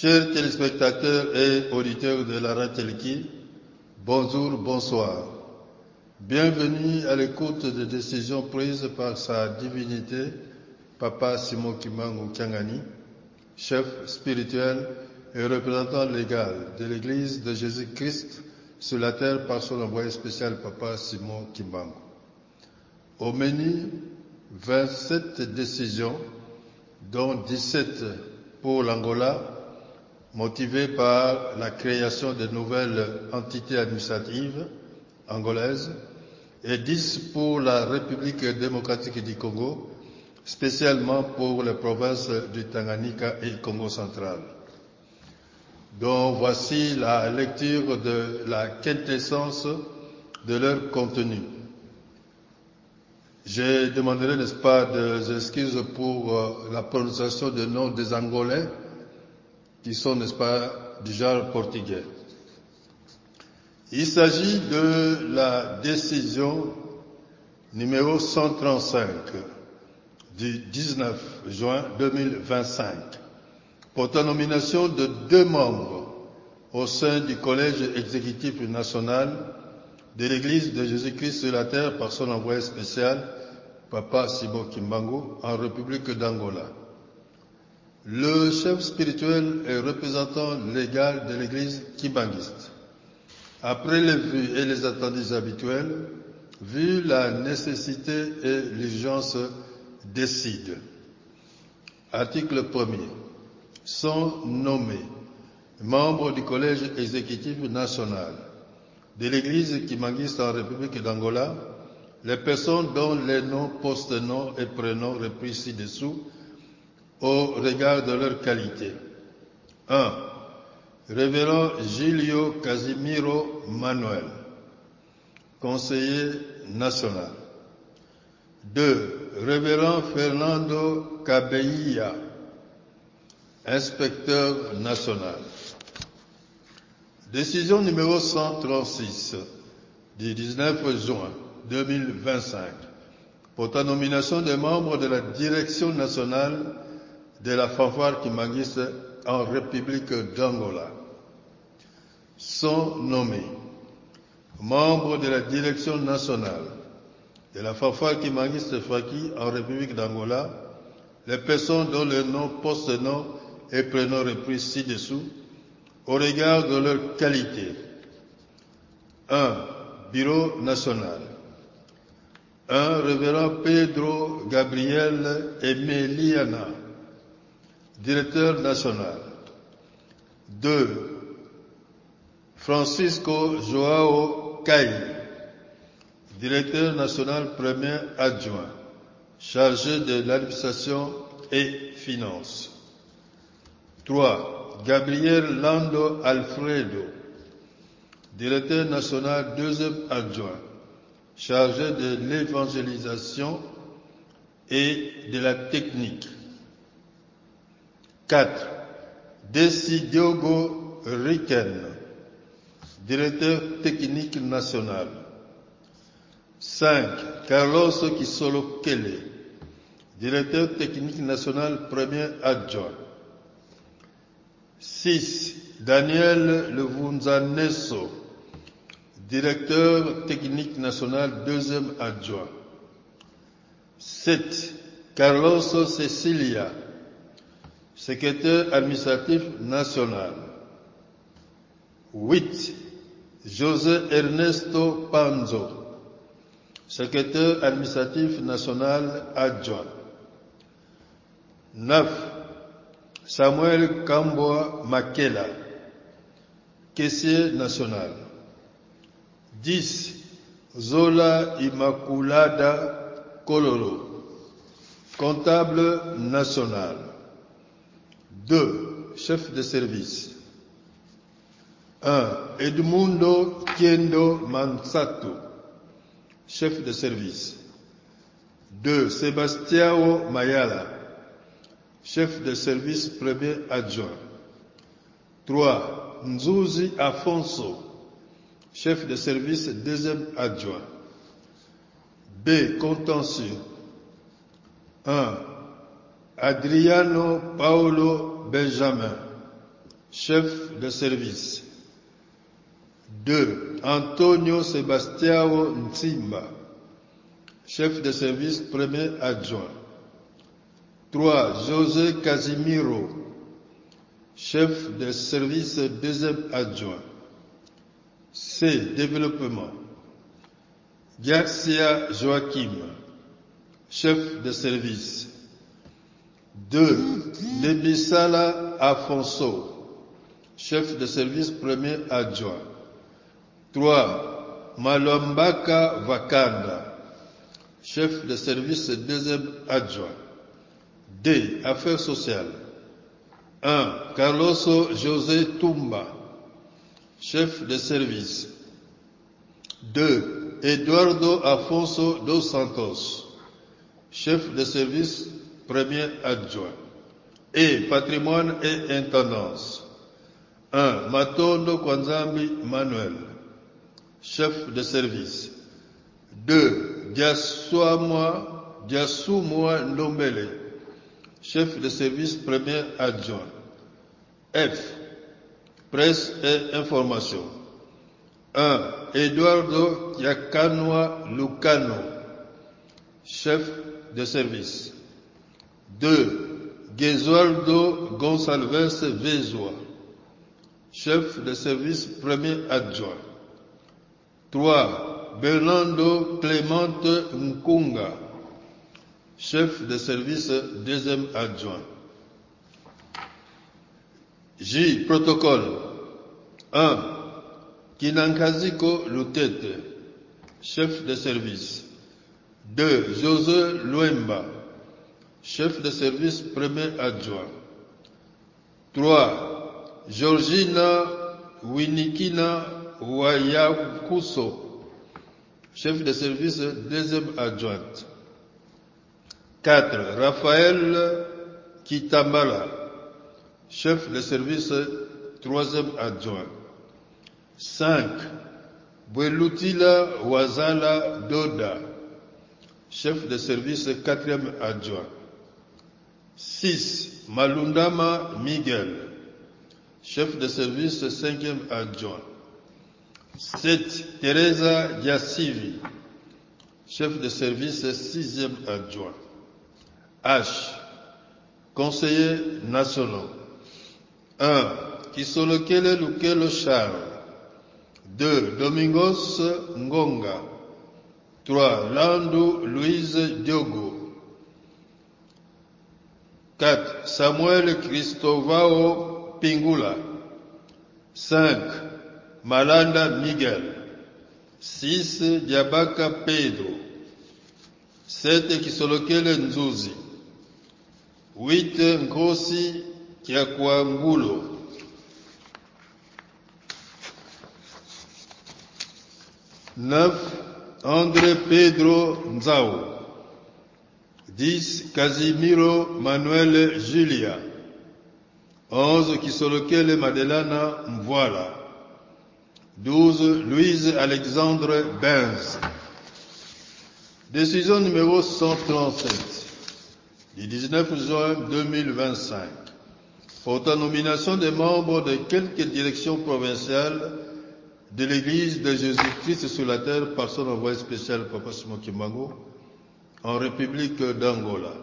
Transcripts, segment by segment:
Chers téléspectateurs et auditeurs de la Ratelki, bonjour, bonsoir. Bienvenue à l'écoute des décisions prises par sa divinité, Papa Simon Kimbangu Kiangani, chef spirituel et représentant légal de l'Église de Jésus-Christ sur la terre par son envoyé spécial Papa Simon Kimbangu. Au menu, 27 décisions, dont 17 pour l'Angola, motivées par la création de nouvelles entités administratives angolaises, et 10 pour la République démocratique du Congo, spécialement pour les provinces du Tanganyika et Congo central. Donc voici la lecture de la quintessence de leur contenu. Je demanderai, n'est-ce pas, des excuses pour la prononciation des noms des Angolais, qui sont, n'est-ce pas, du genre portugais. Il s'agit de la décision numéro 135 du 19 juin 2025 portant nomination de 2 membres au sein du Collège exécutif national de l'Église de Jésus-Christ sur la terre par son envoyé spécial, Papa Simon Kimbangu, en République d'Angola. Le chef spirituel et représentant légal de l'Église kimbanguiste, après les vues et les attendus habituels, vu la nécessité et l'urgence, décide. Article 1er. Sont nommés membres du Collège exécutif national de l'Église kimbanguiste en République d'Angola les personnes dont les noms, post-noms et prénoms repris ci-dessous au regard de leur qualité. 1. Révérend Gilio Casimiro Manuel, conseiller national. 2. Révérend Fernando Cabeia, inspecteur national. Décision numéro 136 du 19 juin 2025 portant nomination des membres de la direction nationale de la fanfare kimbanguiste en République d'Angola. Sont nommés membres de la direction nationale de la fanfare kimbanguiste Faki en République d'Angola les personnes dont le nom, post-nom et prénom repris ci-dessous au regard de leur qualité. 1. Bureau national. 1. Révérend Pedro Gabriel Emeliana, directeur national. 2. Francisco Joao Caille, directeur national premier adjoint, chargé de l'administration et finances. 3. Gabriel Lando Alfredo, directeur national deuxième adjoint, chargé de l'évangélisation et de la technique. 4. Desi Diogo Riken, directeur technique national. 5. Carlos Kisolo Kele, directeur technique national premier adjoint. 6. Daniel Levunzaneso, directeur technique national deuxième adjoint. 7. Carlos Cecilia, secrétaire administratif national. 8. José Ernesto Panzo, secrétaire administratif national adjoint. 9. Samuel Kamboa Makela, caissier national. 10. Zola Immaculada Kololo, comptable national. 2. Chef de service. 1. Edmundo Kiendo Mansato, chef de service. 2. Sebastião Mayala, chef de service premier adjoint. 3. Nzuzi Afonso, chef de service deuxième adjoint. B. Contentieux. 1. Adriano Paulo Benjamin, chef de service. 2. Antonio Sebastião Ntimba, chef de service premier adjoint. 3. José Casimiro, chef de service deuxième adjoint. C. Développement. Garcia Joachim, chef de service. 2. Debisala Afonso, chef de service premier adjoint. 3. Malombaka Vakanda, chef de service deuxième adjoint. D. Affaires sociales. 1. Carlos José Tumba, chef de service. 2. Eduardo Afonso dos Santos, chef de service premier adjoint. Et patrimoine et intendance. 1. Matondo Kwanzambi Manuel, chef de service. 2. Diasumwa Ndombele, chef de service premier adjoint. F. Presse et information. 1. Eduardo Yakanwa Lucano, chef de service. 2. Gesualdo Gonçalves Vezoa, chef de service premier adjoint. 3. Bernardo Clemente Nkunga, chef de service deuxième adjoint. J. Protocole. 1. Kinankaziko Lutete, chef de service. 2. José Luemba, chef de service premier adjoint. 3. Georgina Winikina Wayakuso, chef de service deuxième adjointe. 4. Raphaël Kitambala, chef de service troisième adjoint. 5. Bwelutila Wazala Doda, chef de service quatrième adjoint. 6. Malundama Miguel, chef de service cinquième adjoint. 7. Teresa Yassivi, chef de service sixième adjoint. H. Conseiller national. 1. Kisolokele Lukelo Charles. 2. Domingos Ngonga. 3. Landu Louise Diogo. 4. Samuel Cristovao Pingula. 5. Malanda Miguel. 6. Diabaka Pedro. 7. Kisolokele Nzuzi. 8. Nkosi Kiakwangulo. 9. André Pedro Nzao. 10. Casimiro Manuel Julia. 11. Kisolokele Madelana Mvoila. 12. Louise Alexandre Benz. Décision numéro 137 du 19 juin 2025 portant nomination des membres de quelques directions provinciales de l'Église de Jésus-Christ sur la terre par son envoyé spécial Papa Simon Kimbangu en République d'Angola.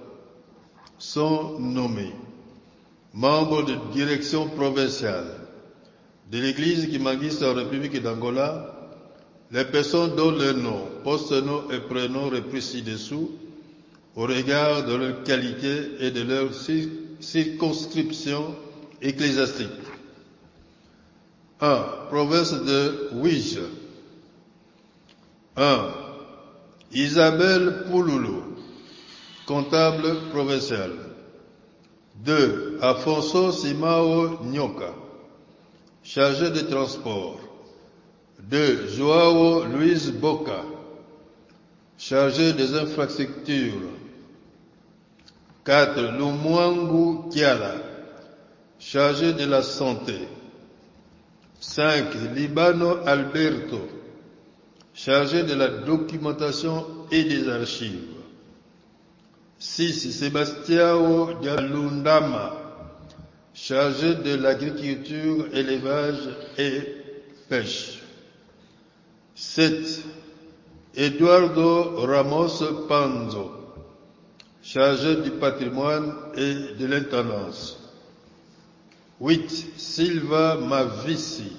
Sont nommés membres de direction provinciale de l'Église Kimbanguiste en République d'Angola les personnes dont le nom, post-nom et prénom repris ci-dessous au regard de leur qualité et de leur circonscription ecclésiastique. 1. Province de Ouija. 1. Isabelle Pouloulou, comptable provincial. 2. Afonso Simao Nyoka, chargé de transport. 2. Joao Luis Boca, chargé des infrastructures. 4. Lumwangu Kiala, chargé de la santé. 5. Libano Alberto, chargé de la documentation et des archives. 6. Sebastião Dialundama, chargé de l'agriculture, élevage et pêche. 7. Eduardo Ramos Panzo, chargé du patrimoine et de l'intendance. 8. Silva Mavisi,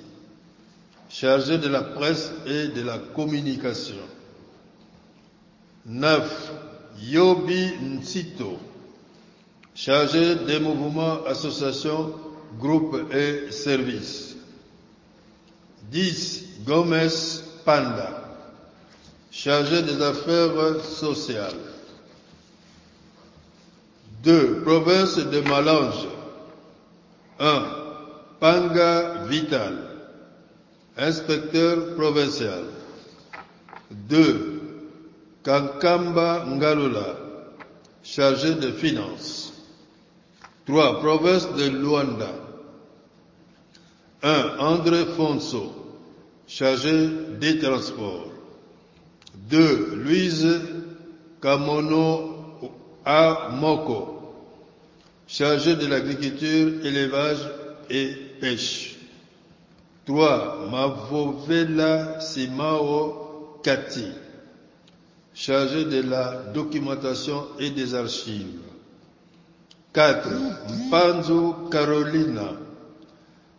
chargé de la presse et de la communication. 9. Yobi Nsito, chargé des mouvements, associations, groupes et services. 10. Gomez Panda, chargé des affaires sociales. 2. Province de Malange. 1. Panga Vital, inspecteur provincial. 2. Kankamba Ngalula, chargé de finances. 3. Province de Luanda. 1. André Fonso, chargé des transports. 2. Louise Kamono Amoko, chargé de l'agriculture, élevage et pêche. 3. Mavovela Simao Kati, chargé de la documentation et des archives. 4. Mpanzu Carolina,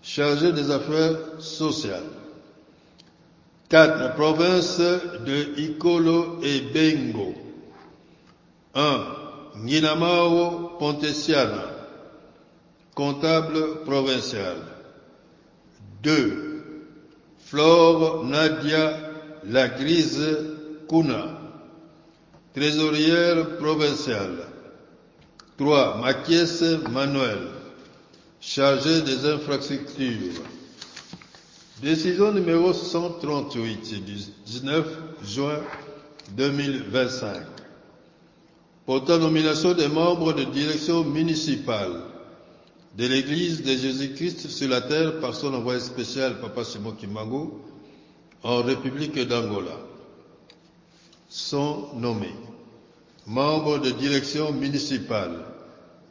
chargé des affaires sociales. 4. Province de Ikolo et Bengo. 1. Nginamao Pontesiana, comptable provincial. 2. Flore Nadia Lagrise Kuna, trésorière provinciale. 3. Makiese Manuel, chargé des infrastructures. Décision numéro 138 du 19 juin 2025. Portant nomination des membres de direction municipale de l'Église de Jésus-Christ sur la terre par son envoyé spécial Papa Simon Kimbangu en République d'Angola. Sont nommés membres de direction municipale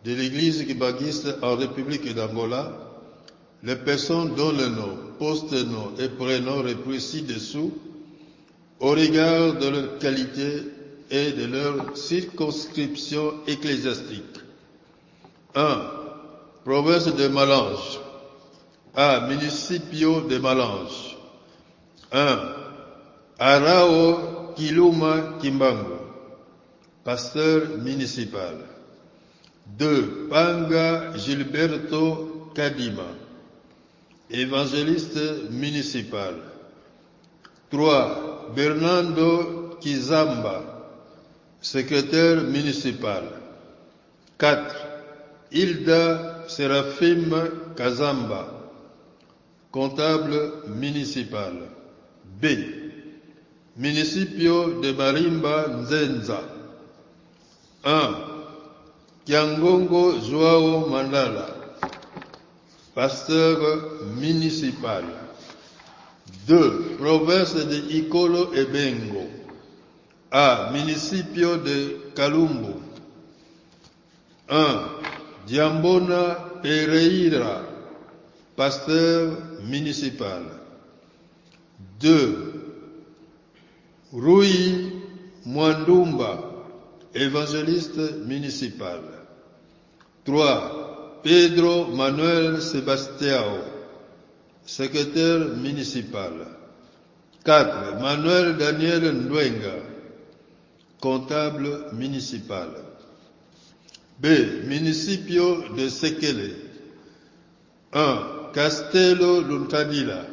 de l'Église kibanguiste en République d'Angola les personnes dont le nom, post-nom et prénom repris ci-dessous au regard de leur qualité et de leur circonscription ecclésiastique. 1. Province de Malange. A. Municipio de Malange. 1. Arao Kiluma Kimbangu, pasteur municipal. 2. Panga Gilberto Kadima, évangéliste municipal. 3. Bernardo Kizamba, secrétaire municipal. 4. Hilda Seraphim Kazamba, comptable municipal. B. Municipio de Marimba Nzenza. 1. Kiangongo Joao Mandala, pasteur municipal. 2. Province de Ikolo et Bengo. A. Municipio de Kalumbu. 1. Diambona Pereira, pasteur municipal. 2. Rui Mwandumba, évangéliste municipal. 3. Pedro Manuel Sebastiao, secrétaire municipal. 4. Manuel Daniel Ndwenga, comptable municipal. B. Municipio de Sekele. 1. Castello Luntadila,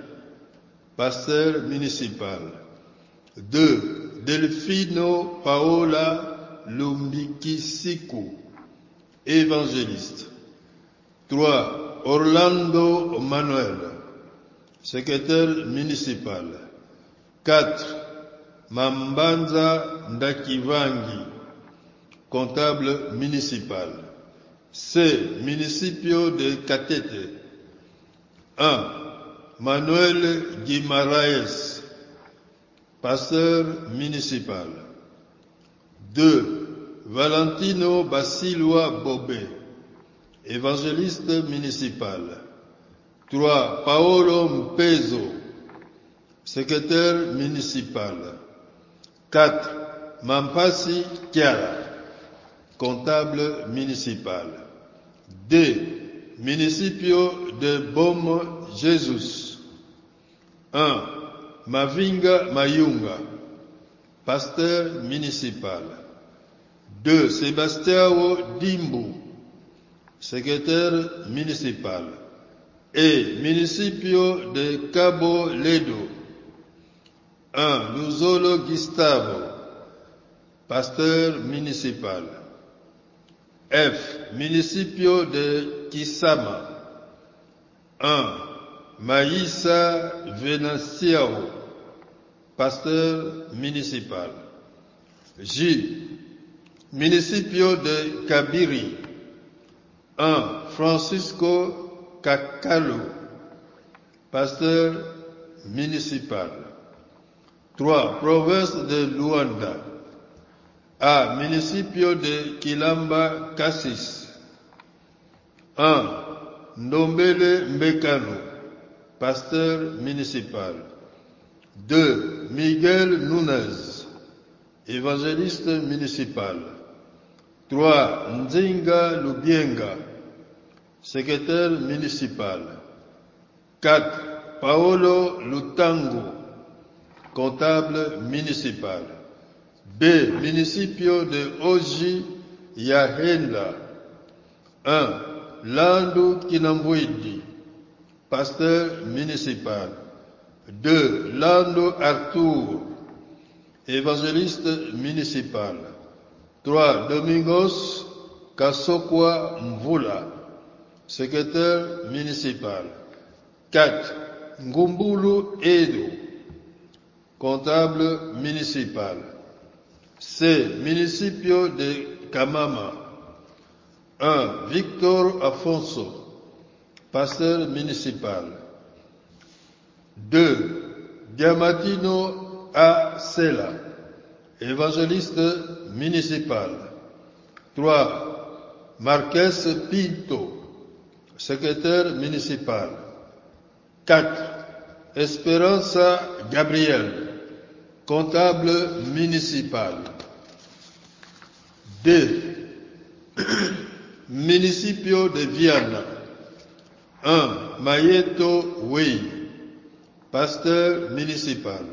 pasteur municipal. 2. Delfino Paola Lumbikisiku, évangéliste. 3. Orlando Manuel, secrétaire municipal. 4. Mambanza Ndakivangi, comptable municipal. C. Municipio de Katete. 1. Manuel Guimaraes, pasteur municipal. 2. Valentino Basilua Bobé, évangéliste municipal. 3. Paolo Mpezo, secrétaire municipal. 4. Mampasi Kiara, comptable municipal. 2. Municipio de Bom Jesus. 1. Mavinga Mayunga, pasteur municipal. 2. Sebastião Dimbu, secrétaire municipal. Et municipio de Cabo Ledo. 1. Luzolo Gustavo, pasteur municipal. F. Municipio de Kisama. 1. Maïssa Venaciao, pasteur municipal. J. Municipio de Kabiri. 1. Francisco Kakalo, pasteur municipal. 3. Province de Luanda. A. Municipio de Kilamba Cassis. 1. Ndombele Mbekano, pasteur municipal. 2. Miguel Nunez, évangéliste municipal. 3. Nzinga Lubienga, secrétaire municipal. 4. Paolo Lutango, comptable municipal. B. Municipio de Oji Yahenda. 1. Landu Kinambwidi, pasteur municipal. 2. Lando Artur, évangéliste municipal. 3. Domingos Kasokwa Mvula, secrétaire municipal. 4. Ngumbulu Edo, comptable municipal. C. Municipio de Kamama. 1. Victor Afonso, pasteur municipal. 2. Diamantino A. Sela, évangéliste municipal. 3. Marques Pinto, secrétaire municipal. 4. Esperanza Gabriel, comptable municipal. D. Municipio de Viana. 1. Mayeto Wei, pasteur municipal.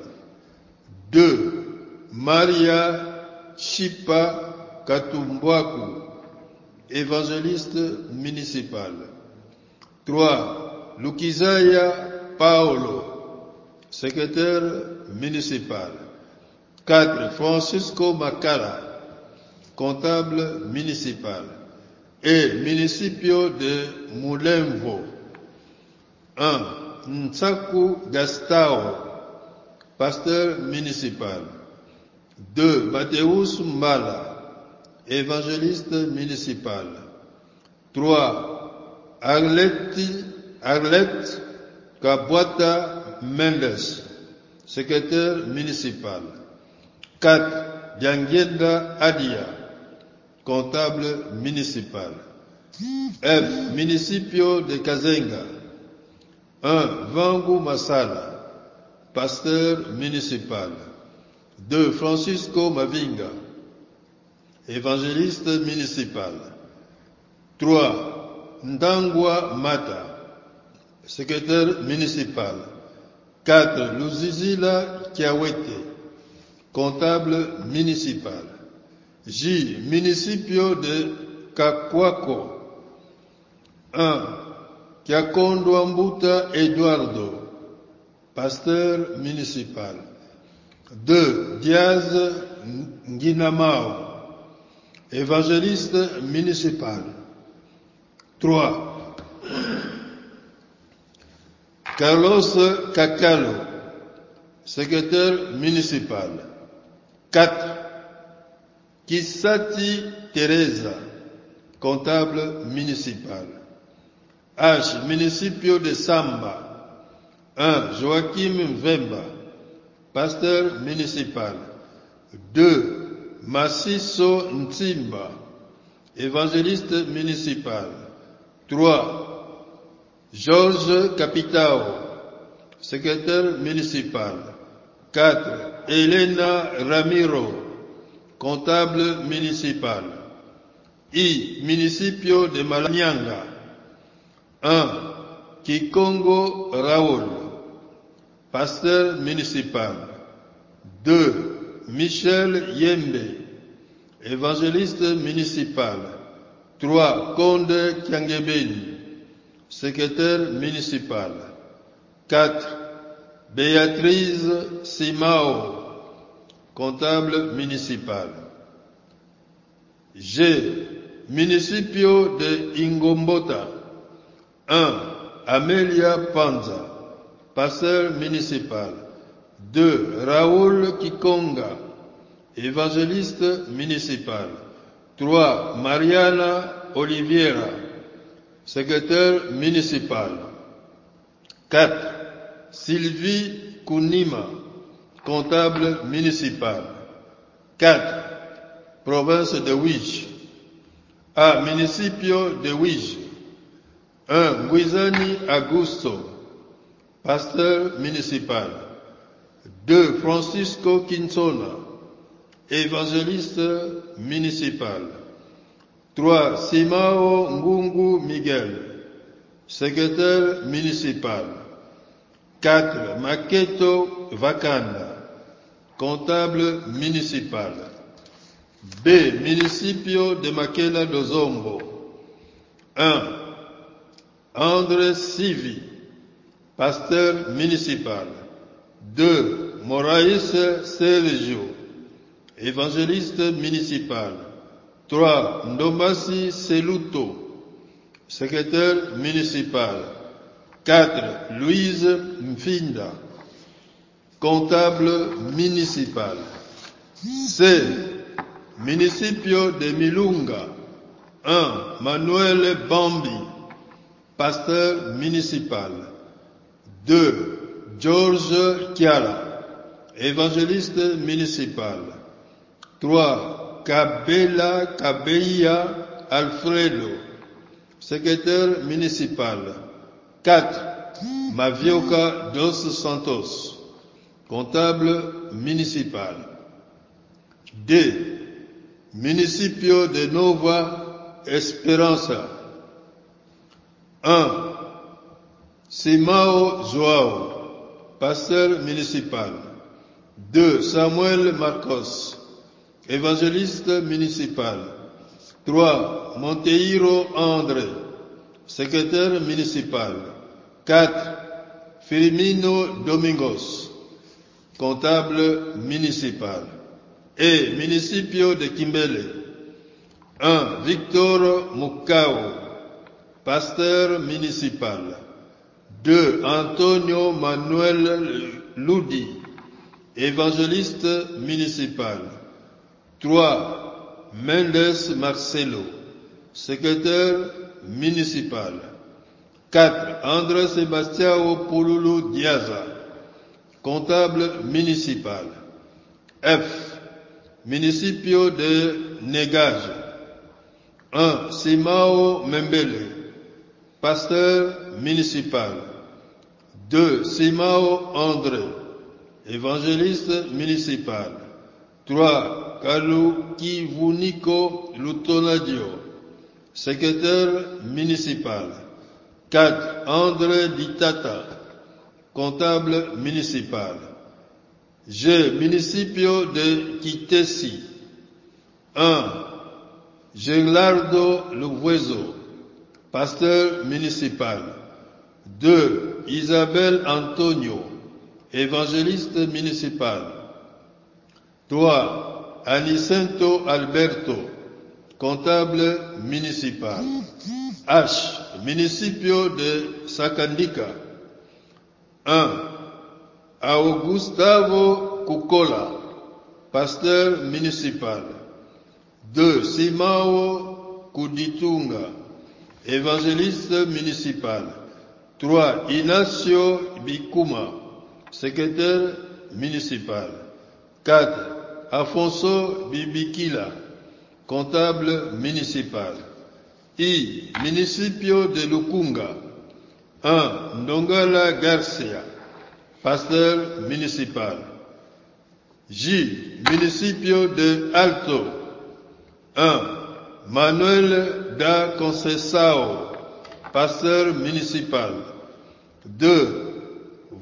2. Maria Chipa Katumbwaku, évangéliste municipal. 3. Lukizaya Paolo, secrétaire municipal. 4. Francisco Makala, comptable municipal. Et municipio de Mulemvo. 1. Ntsaku Gastao, pasteur municipal. 2. Mateus Mbala, évangéliste municipal. 3. Arlette Kabwata Mendes, secrétaire municipal. 4. Diangienda Adia, comptable municipal. F. Municipio de Kazenga. 1. Vangu Masala, pasteur municipal. 2. Francisco Mavinga, évangéliste municipal. 3. Ndangwa Mata, secrétaire municipal. 4. Luzizila Kiawete, comptable municipal. J. Municipio de Kakwako. 1. Kiakondo Mbuta Eduardo, pasteur municipal. 2. Diaz Nginamao, évangéliste municipal. 3. Carlos Kakalo, secrétaire municipal. 4. Kisati Teresa, comptable municipal. H. Municipio de Samba. 1. Joachim Mvemba, pasteur municipal. 2. Massiso Ntimba, évangéliste municipal. 3. Georges Capitao, secrétaire municipal. 4. Elena Ramiro, comptable municipal. Municipio de Malanyanga. 1. Kikongo Raoul, pasteur municipal. 2. Michel Yembe, évangéliste municipal. 3. Conde Kiangebeni, secrétaire municipal. 4. Béatrice Simao, comptable municipal. G. Municipio de Ingombota. 1. Amelia Panza, pasteur municipal. 2. Raoul Kikonga, évangéliste municipal. 3. Mariana Oliviera, secrétaire municipal. 4. Sylvie Kunima, comptable municipal. 4. Province de Ouige. A. Municipio de Ouige. 1. Guizani Augusto, pasteur municipal. 2. Francisco Kinsona, évangéliste municipal. 3. Simao Ngungu Miguel, secrétaire municipal. 4. Maketo Vakanda, comptable municipal. B. Municipio de Makela Dozombo. 1. André Sivi, pasteur municipal. 2. Moraïs Sergio, évangéliste municipal. 3. Ndombasi Seluto, secrétaire municipal. 4. Louise Mfinda, comptable municipal. C. Municipio de Milunga. 1. Manuel Bambi, pasteur municipal. 2. Georges Kiala, évangéliste municipal. 3. Kabela Kabeya Alfredo, secrétaire municipal. 4. Mavioka dos Santos, comptable municipal. D. Municipio de Nova Esperança. 1. Simao Joao, pasteur municipal. 2. Samuel Marcos, évangéliste municipal. 3. Monteiro André, secrétaire municipal. 4. Firmino Domingos, comptable municipal. Et Municipio de Kimbele. 1. Victor Mukao, pasteur municipal. 2. Antonio Manuel Ludi, évangéliste municipal. 3. Mendes Marcelo, secrétaire municipal. 4. André Sebastião Pululu Diaza, comptable municipal. F. Municipio de Negage. 1. Simao Membele, pasteur municipal. 2. Simao André, évangéliste municipal. 3. Kalu Kivuniko Lutonadio, secrétaire municipal. 4. André Ditata, comptable municipal. G. Municipio de Kitesi. 1. Gerardo Luvuezo, pasteur municipal. 2. Isabelle Antonio, évangéliste municipal. 3. Anicento Alberto, comptable municipal. H. Municipio de Sacandika. 1. Augustavo Kukola, pasteur municipal. 2. Simao Kuditunga, évangéliste municipal. 3. Inacio Bikuma, secrétaire municipal. 4. Afonso Bibikila, comptable municipal. I. Municipio de Lukunga. 1. Ndongala Garcia, pasteur municipal. J. Municipio de Alto. 1. Manuel da Conceição, pasteur municipal. 2.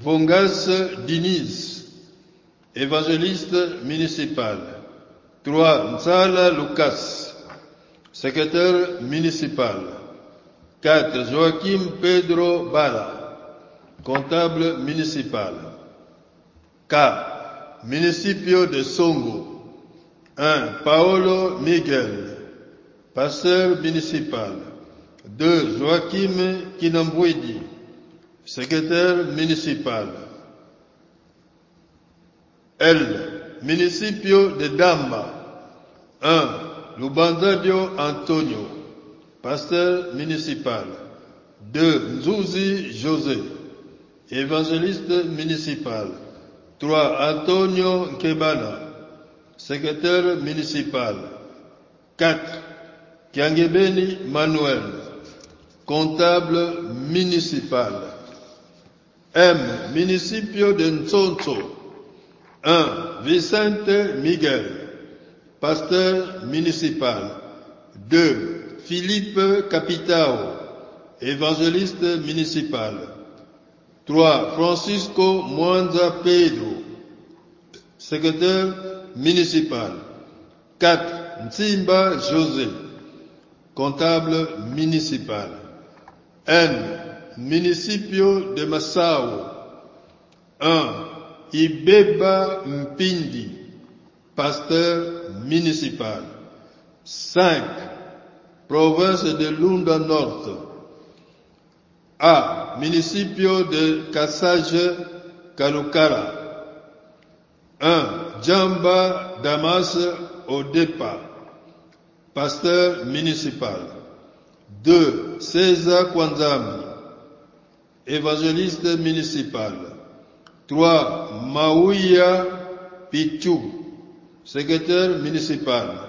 Vongas Diniz, évangéliste municipal. 3. Nzala Lucas, secrétaire municipal. 4. Joaquim Pedro Bala, comptable municipal. K. Municipio de Songo. 1. Paolo Miguel, pasteur municipal. 2. Joaquim Kinambwidi, secrétaire municipal. L. Municipio de Damba. 1. Lubandadio Antonio, pasteur municipal. 2. Nzuzi José, évangéliste municipal. 3. Antonio Nkebana, secrétaire municipal. 4. Kiangebeni Manuel, comptable municipal. M. Municipio de Ntsonso. 1. Vicente Miguel, pasteur municipal. 2. Philippe Capitao, évangéliste municipal. 3. Francisco Mwanza Pedro, secrétaire municipal. 4. Ntimba José, comptable municipal. N. Municipio de Massao. 1. Ibeba Mpindi, pasteur municipal. 5. Province de Lunda Norte. A. Municipio de Kassaje Kalukara. 1. Djamba Damas Odepa, pasteur municipal. 2. César Kwanzami, évangéliste municipal. 3. Maouia Pichou, secrétaire municipal.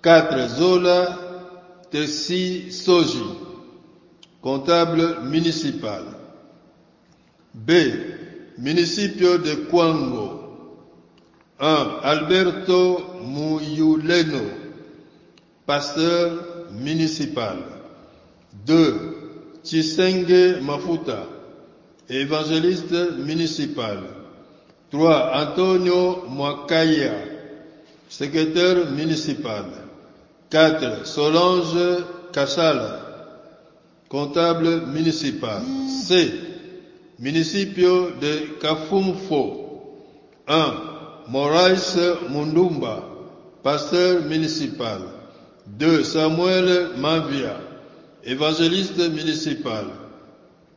4. Zola Tessi Soji, comptable municipal. B. Municipio de Kwango. 1. Alberto Muyuleno, pasteur municipal. 2. Chisenge Mafuta, évangéliste municipal. 3. Antonio Mwakaya, secrétaire municipal. 4. Solange Kashala, comptable municipal. C. Municipio de Kafumfo. 1. Moraes Mundumba, pasteur municipal. 2. Samuel Mavia, évangéliste municipal.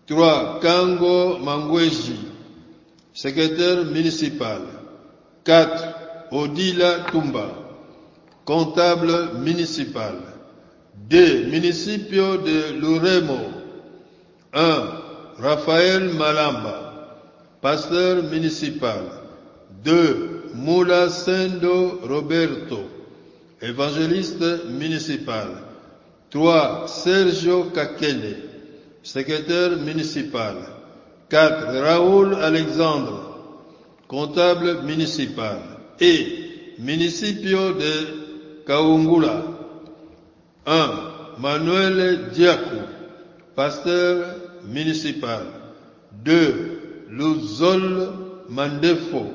3. Kango Mangweji, secrétaire municipal. 4. Odila Tumba, comptable municipal. D. Municipio de Luremo. 1. Raphaël Malamba, pasteur municipal. 2. Mula Sendo Roberto, évangéliste municipal. 3. Sergio Kakele, secrétaire municipal. 4. Raoul Alexandre, comptable municipal. Et Municipio de Kaungula. 1. Manuel Diakou, pasteur municipal. 2. Luzol Mandefo,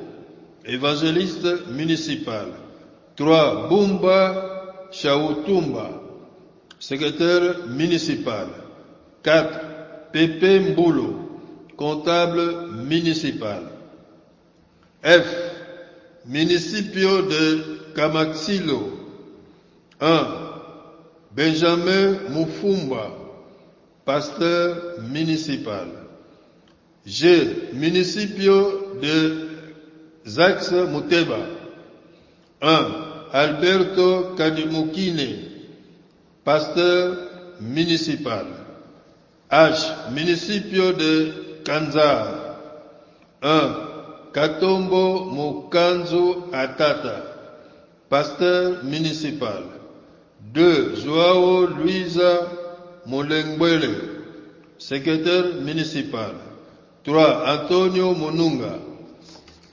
évangéliste municipal. 3. Bumba Chautumba, secrétaire municipal. 4. Pepe Mboulo, comptable municipal. F. Municipio de Kamaxilo. 1. Benjamin Mufumba, pasteur municipal. G. Municipio de Zax Muteba. 1. Alberto Kadimukine, pasteur municipal. H. Municipio de Kanzar. 1. Katombo Mukanzu Atata, pasteur municipal. 2. Joao Luisa Molengbele, secrétaire municipal. 3. Antonio Monunga,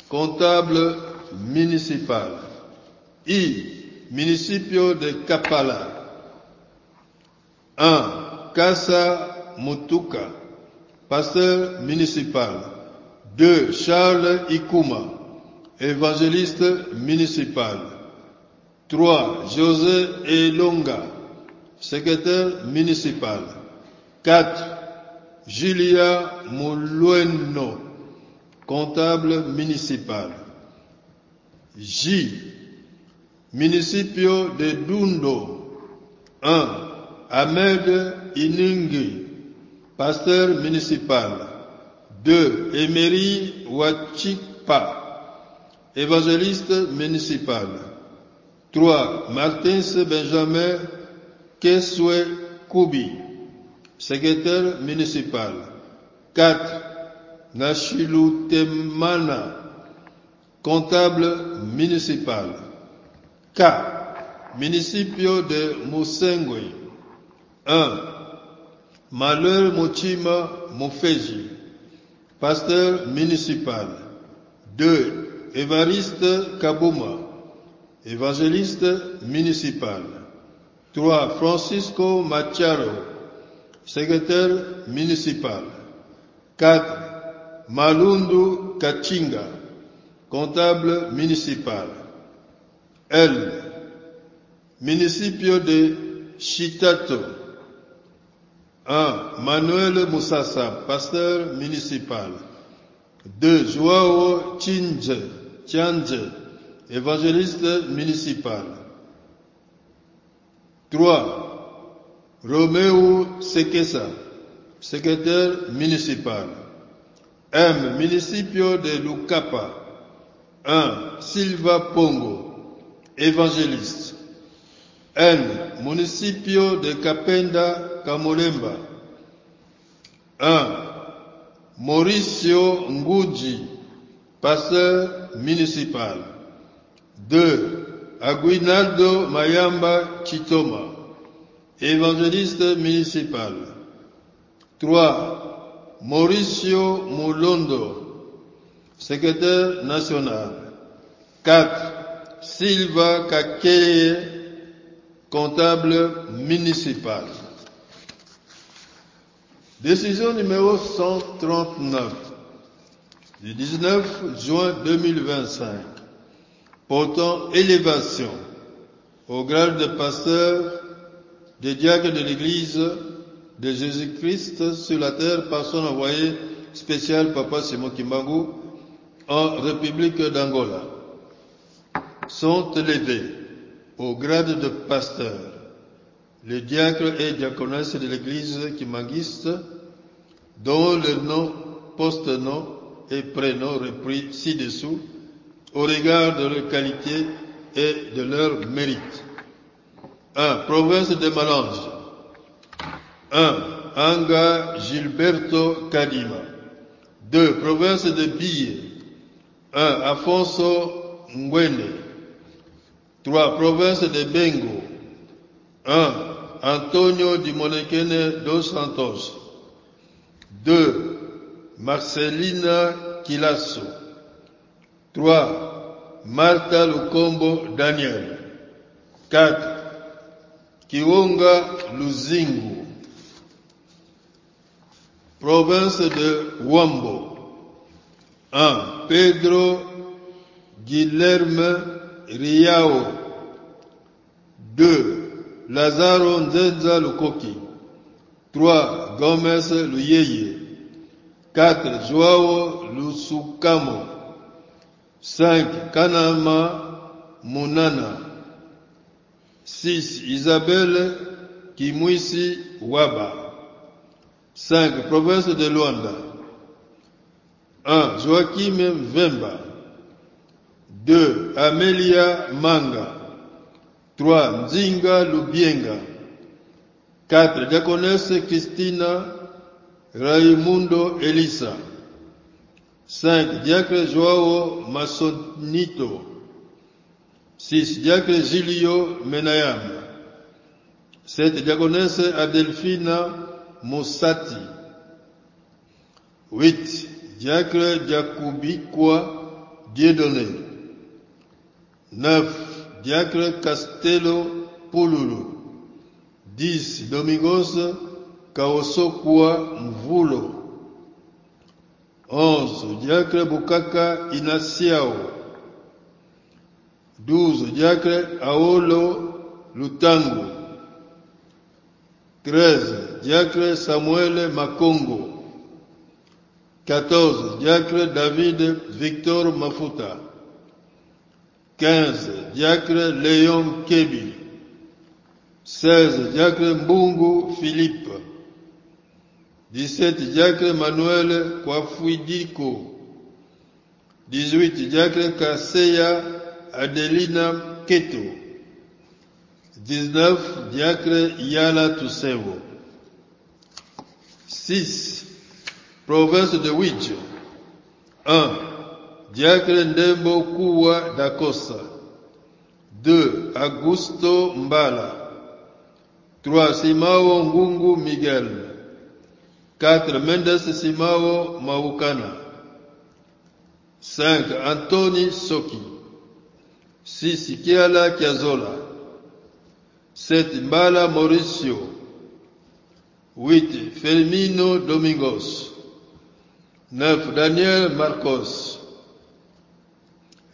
comptable municipal. Municipio de Kapala. 1. Kassa Mutuka, pasteur municipal. 2. Charles Ikuma, évangéliste municipal. 3. José Elonga, secrétaire municipal. 4. Julia Mulueno, comptable municipal. J. Municipio de Dundo. 1. Ahmed Iningi, pasteur municipal. 2. Emery Wachipa, évangéliste municipal. 3. Martins Benjamin Keswe Kubi, secrétaire municipal. 4. Nashilutemana, comptable municipal. K. Municipio de Musengwe. 1. Malheur Mochima Mofeji, pasteur municipal. 2. Évariste Kabuma, évangéliste municipal. 3. Francisco Macharo, secrétaire municipal. 4. Malundu Kachinga, comptable municipal. L. Municipio de Chitato. 1. Manuel Moussassa, pasteur municipal. 2. Joao Tchandje, évangéliste municipal. 3. Romeo Sekesa, secrétaire municipal. M. Municipio de Lucapa. 1. Silva Pongo, évangéliste. N. Municipio de Kapenda Kamolemba. 1. Mauricio Nguji, pasteur municipal. 2. Aguinaldo Mayamba Chitoma, évangéliste municipal. 3. Mauricio Mulondo, secrétaire national. 4. Silva Kakeye, comptable municipal. Décision numéro 139 du 19 juin 2025 portant élévation au grade de pasteur des diacres de l'Église de Jésus-Christ sur la terre par son envoyé spécial Papa Simon Kimbangu en République d'Angola sont élevés au grade de pasteur les diacres et diaconesses de l'Église kimbanguiste dont le nom, post-nom et prénom repris ci-dessous au regard de leur qualité et de leur mérite. 1. Province de Malange. 1. Anga Gilberto Kadima. 2. Province de Bille. 1. Afonso Ngwene. 3. Province de Bengo. 1. Antonio Di Monekene dos Santos. 2. Marcelina Kilasso. 3. Martha Lukombo Daniel. 4. Kiwonga Luzingu. Province de Wambo. 1. Pedro Guilherme Riao. 2. Lazaro Nzenza Lukoki. 3. Gomez Luyeye. 4. Joao Lusukamo. 5. Kanama Munana. 6. Isabelle Kimwisi Waba. 5. Province de Luanda. 1. Joachim Vemba. 2. Amelia Manga. 3. Nzinga Lubienga. 4. Diaconesse Christina Raimundo Elisa. 5. Diacre Joao Masonito. 6. Diacre Gilio Menayam. 7. Diaconesse Adelphina Mossati. 8. Diacre Diakoubikwa Dieudonné. 9. Diacre Castello Pululu. 10. Domingos Kaosokwa Mvulo. 11. Diacre Bukaka Inaciao. 12. Diacre Aolo Lutango. 13. Diacre Samuel Makongo. 14. Diacre David Victor Mafuta. 15. Diacre Léon Kebi. 16. Diacre Mbungu Philippe. 17. Diacre Manuel Kwafuidiko. 18. Diacre Kaseya Adelina Keto. 19. Diacre Yala Tusevo. 6. Province de Ouidja. 1. Diacre Ndembo Kuwa Dakosa. 2. Augusto Mbala. 3. Simao Ngungu Miguel. 4. Mendes Simao Maukana. 5. Anthony Soki. 6. Kiala Kiazola. 7. Mbala Mauricio. 8. Firmino Domingos. 9. Daniel Marcos.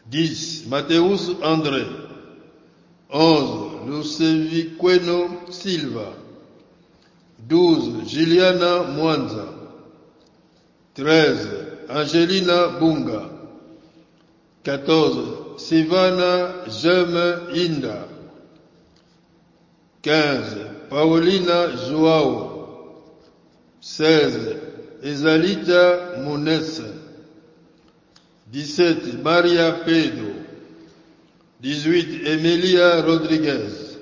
10. Mateus André. 11. Luceviqueno Silva. 12. Juliana Mwanza. 13. Angelina Bunga. 14. Sivana Jeme Inda. 15. Paulina Joao. 16. Ezalita Munese. 17. Maria Pedro. 18. Emilia Rodriguez.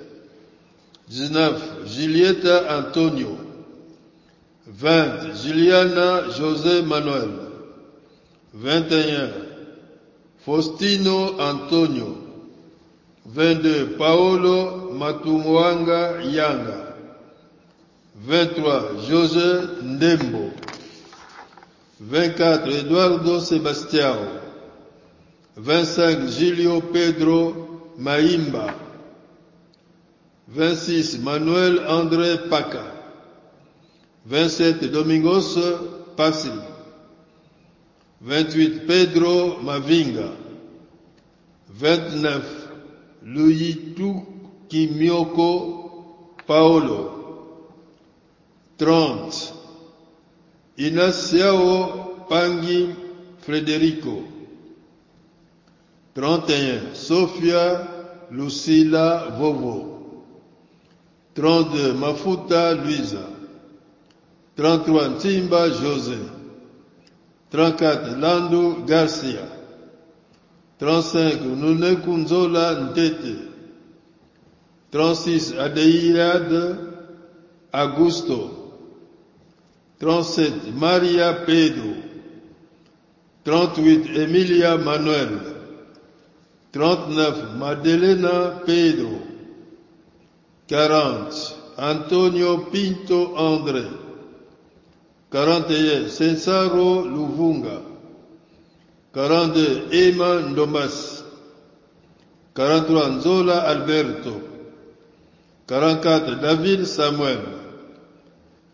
19. Julieta Antonio. 20. Juliana José Manuel. 21. Faustino Antonio. 22. Paolo Matumwanga Yanga. 23. José Ndembo. 24. Eduardo Sebastião. 25. Julio Pedro Maimba. 26. Manuel André Paca. 27. Domingos Passi. 28. Pedro Mavinga. 29. Luitu Kimioko Paolo. 30. Inaciao Pangi Frederico. 31. Sofia Lucila Vovo. 32. Mafuta Luisa. 33. Timba José. 34. Landu Garcia. 35. Nunekunzola Ntete. 36. Adeilade Augusto. 37. Maria Pedro. 38. Emilia Manuel. 39. Madelena Pedro. 40. Antonio Pinto André. 41. Censaro Luvunga. 42. Emma Ndomas. 43. Nzola Alberto. 44. David Samuel.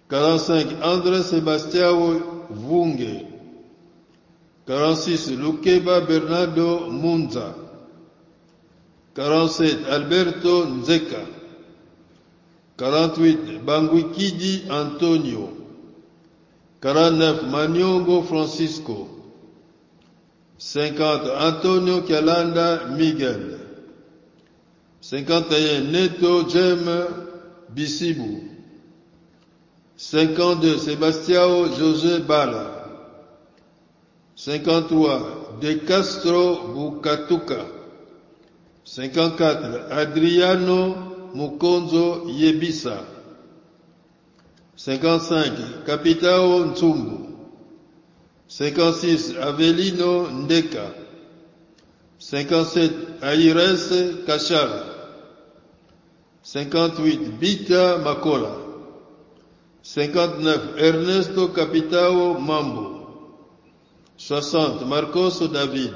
45. André Sebastião Vunge. 46. Lukeba Bernardo Munza. 47. Alberto Nzeka. 48. Banguikidi Antonio. 49. Maniongo Francisco. 50. Antonio Kialanda Miguel. 51. Neto Jem Bisibu. 52. Sebastião José Bala. 53. De Castro Bukatuka. 54. Adriano Mukonzo Yebisa. 55. Capitao Ntsumbu. 56. Avelino Ndeka. 57. Aires Kachara. 58, Bita Makola. 59, Ernesto Capitao Mambo. 60, Marcos David.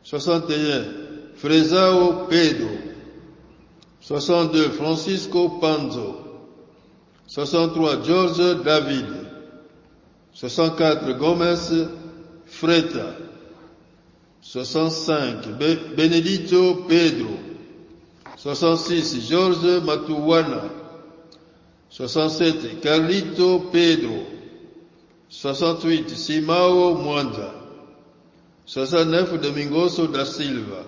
61, Fresao Pedro. 62, Francisco Panzo. 63, George David. 64, Gomez Freta. 65, Benedito Pedro. 66, George Matuwana. 67, Carlito Pedro. 68, Simao Mwanda. 69, Domingoso da Silva.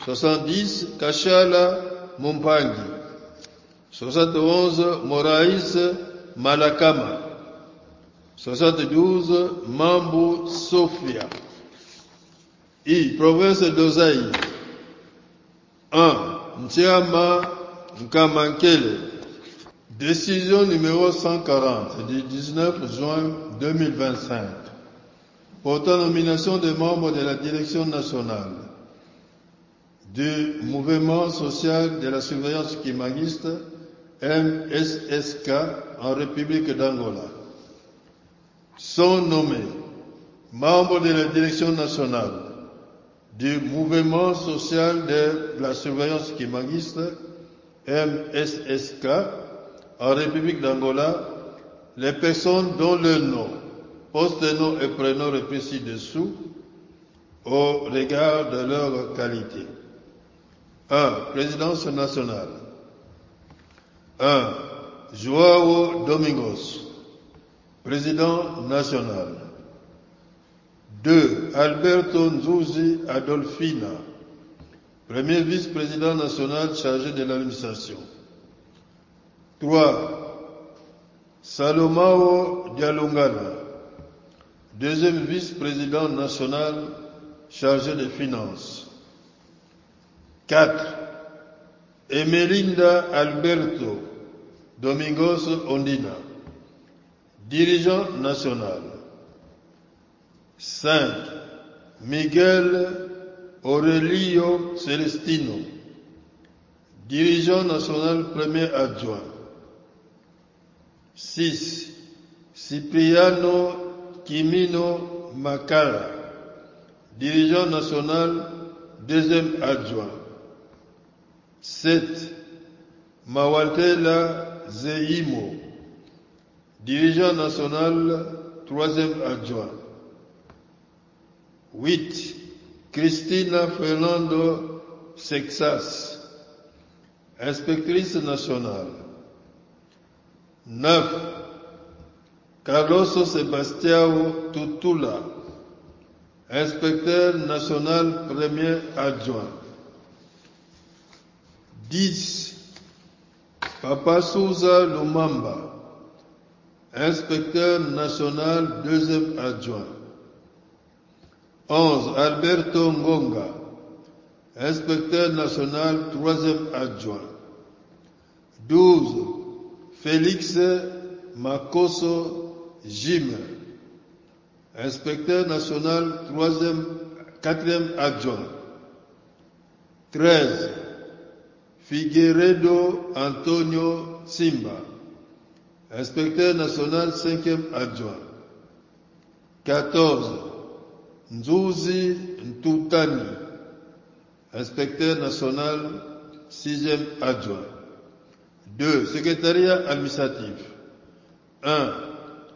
70, Kachala Mumpangi. 71, Moraes Malakama. 72, Mambo Sofia. Province d'Osaï. 1. Ntiama Nkamankele. Décision numéro 140 du 19 juin 2025. Portant nomination des membres de la direction nationale du mouvement social de la surveillance kimangiste MSSK en République d'Angola. Sont nommés membres de la direction nationale du mouvement social de la surveillance kimangiste MSSK en République d'Angola les personnes dont le nom, poste de nom et prénom repris ci-dessous au regard de leur qualité. 1. Présidence nationale. 1. Joao Domingos, président national. 2. Alberto Nzuzi Adolfina, premier vice-président national chargé de l'administration. 3. Salomao Dialungana, deuxième vice-président national chargé des finances. 4. Emelinda Alberto Domingos Ondina, dirigeant national. 5. Miguel Aurelio Celestino, dirigeant national premier adjoint. 6. Cipriano Kimino Makala, dirigeant national deuxième adjoint. 7. Mawatela Zeimo, dirigeant national troisième adjoint. 8. Cristina Fernando Sexas, inspectrice nationale. 9. Carlos Sebastião Tutula, inspecteur national premier adjoint. 10. Papa Souza Lumamba, inspecteur national deuxième adjoint. 11. Alberto Ngonga, inspecteur national troisième adjoint. 12. Félix Makoso Jim, inspecteur national quatrième adjoint. 13. Figueiredo Antonio Simba, inspecteur national cinquième adjoint. 14. Nzuzi Ntutani, inspecteur national sixième adjoint. 2. Secrétariat administratif. 1.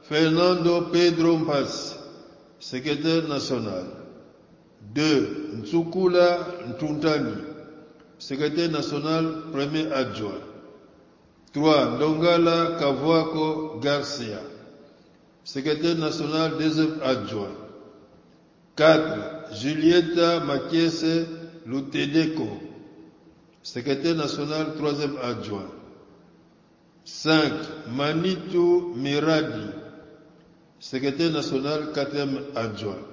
Fernando Pedro Mpas, secrétaire national. 2. Ntsukula Ntuntani, secrétaire national premier adjoint. 3. Ndongala Kavwako Garcia, secrétaire national deuxième adjoint. 4. Julieta Makiese Lutedeko, secrétaire national troisième adjoint. 5. Manitou Miradi, secrétaire national quatrième adjoint.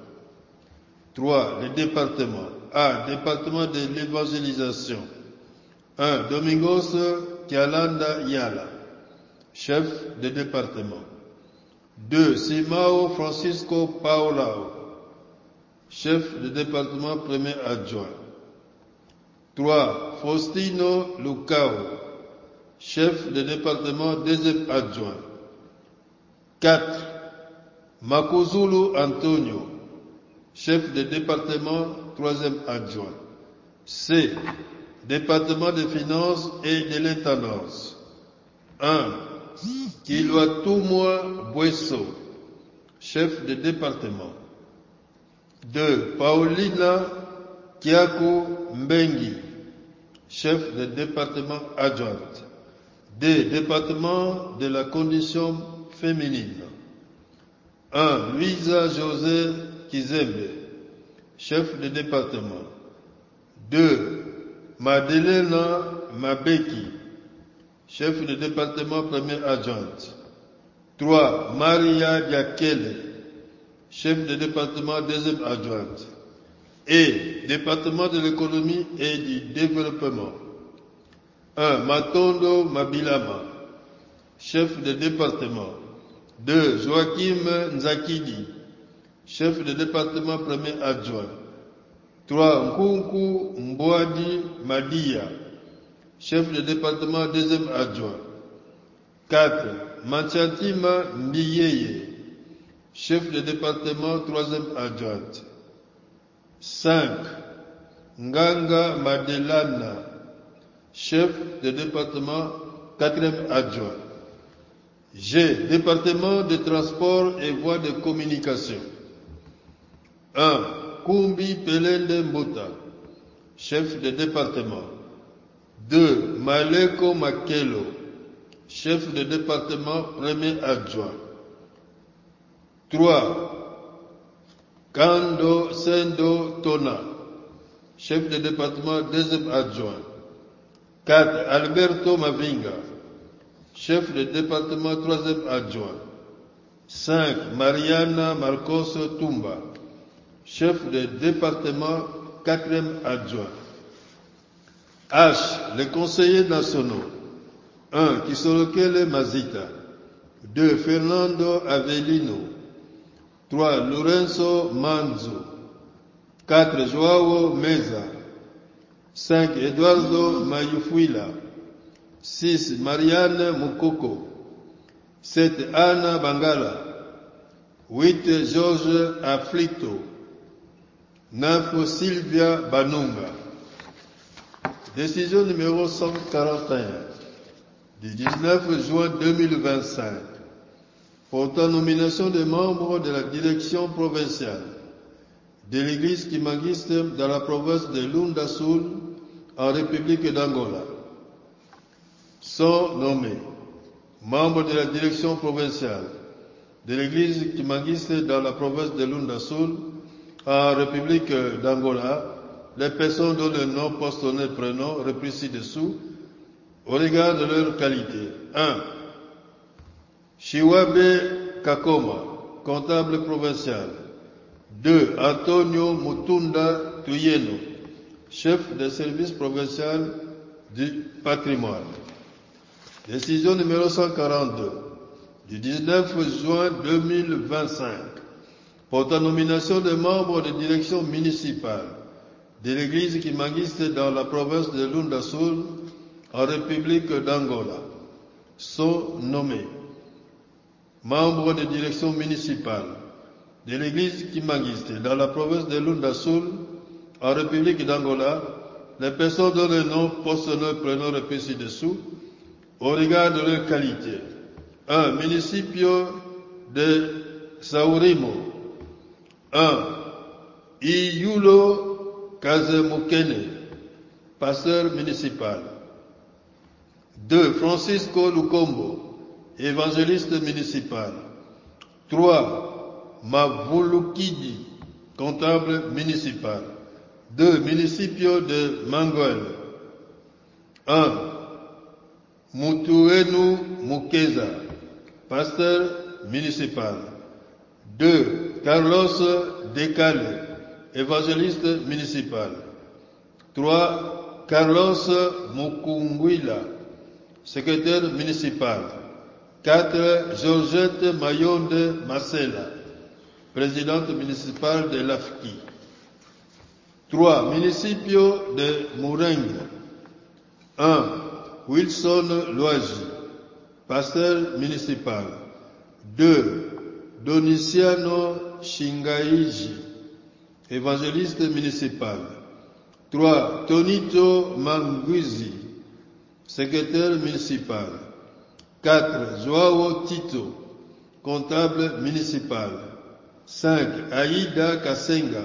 3. Les départements. A. Département de l'évangélisation. 1. Domingos Kialanda Yala, chef de département. 2. Simao Francisco Paulao, chef de département premier adjoint. 3. Faustino Lucao, chef de département, deuxième adjoint. 4. Makuzulu Antonio, chef de département, troisième adjoint. C. Département des finances et de l'intendance. 1. Kiloatumwa Bueso, chef de département. 2. Paulina Kiako Mbengi, chef de département adjointe. D. Département de la condition féminine. 1. Luisa José Kizembe, chef de département. 2. Madelena Mabeki, chef de département, première adjointe. 3. Maria Diakele, chef de département, deuxième adjointe. Et département de l'économie et du développement. 1. Matondo Mabilama, chef de département. 2. Joachim Nzakidi, chef de département, premier adjoint. 3. Nkunku Mbwadi Madia, chef de département, deuxième adjoint. 4. Manchantima Mbiyeye, chef de département, troisième adjointe. 5. Nganga Madelana, chef de département, quatrième adjoint. G. Département de transport et voies de communication. 1. Kumbi Pelende Mbota, chef de département. 2. Maleko Makelo, chef de département, premier adjoint. 3. Kando Sendo Tona, chef de département, deuxième adjoint. 4. Alberto Mavinga, chef de département, troisième adjoint. 5. Mariana Marcos Tumba, chef de département, quatrième adjoint. H. Les conseillers nationaux. 1. Kisolokele Mazita. 2. Fernando Avelino. 3. Lorenzo Manzo. 4. Joao Meza. 5. Eduardo Mayufuila. 6. Marianne Mukoko. 7. Anna Bangala. 8. Georges Afflicto. 9. Sylvia Banunga. Décision numéro 141 du 19 juin 2025 portant nomination des membres de la direction provinciale de l'église Kimangiste dans la province de Lunda Sul en République d'Angola. Sont nommés membres de la direction provinciale de l'église Kimangiste dans la province de Lunda Sul en République d'Angola, les personnes dont le nom, poste, nom et prénom repris ci-dessous au regard de leur qualité. 1. Chiwabe Kakoma, comptable provincial. 2. Antonio Mutunda Tuyeno, chef de service provincial du patrimoine. Décision numéro 142 du 19 juin 2025 portant nomination des membres de direction municipale de l'église Kimangiste dans la province de Lunda Sul en République d'Angola. Sont nommés membres de direction municipale de l'église Kimangiste dans la province de Lunda Sul en République d'Angola les personnes dont le nom, poste, nom et prénom repris ci-dessous au regard de leur qualité. 1. Municipio de Saurimo. 1. Iyulo Kazemukene, pasteur municipal. 2. Francisco Lukombo, évangéliste municipal. 3. Mavulukidi, comptable municipal. 2. Municipio de Manguel. 1. Mutuenu Mukeza, pasteur municipal. 2. Carlos Decale, évangéliste municipal. 3. Carlos Mukungwila, secrétaire municipal. 4. Georgette Mayonde Marcela, présidente municipale de l'AFKI. 3. Municipio de Murengue, 1. Wilson Loagi, pasteur municipal. 2. Doniciano Shingaiji, évangéliste municipal. 3. Tonito Manguizi, secrétaire municipal. 4. Joao Tito, comptable municipal. 5. Aïda Kasenga,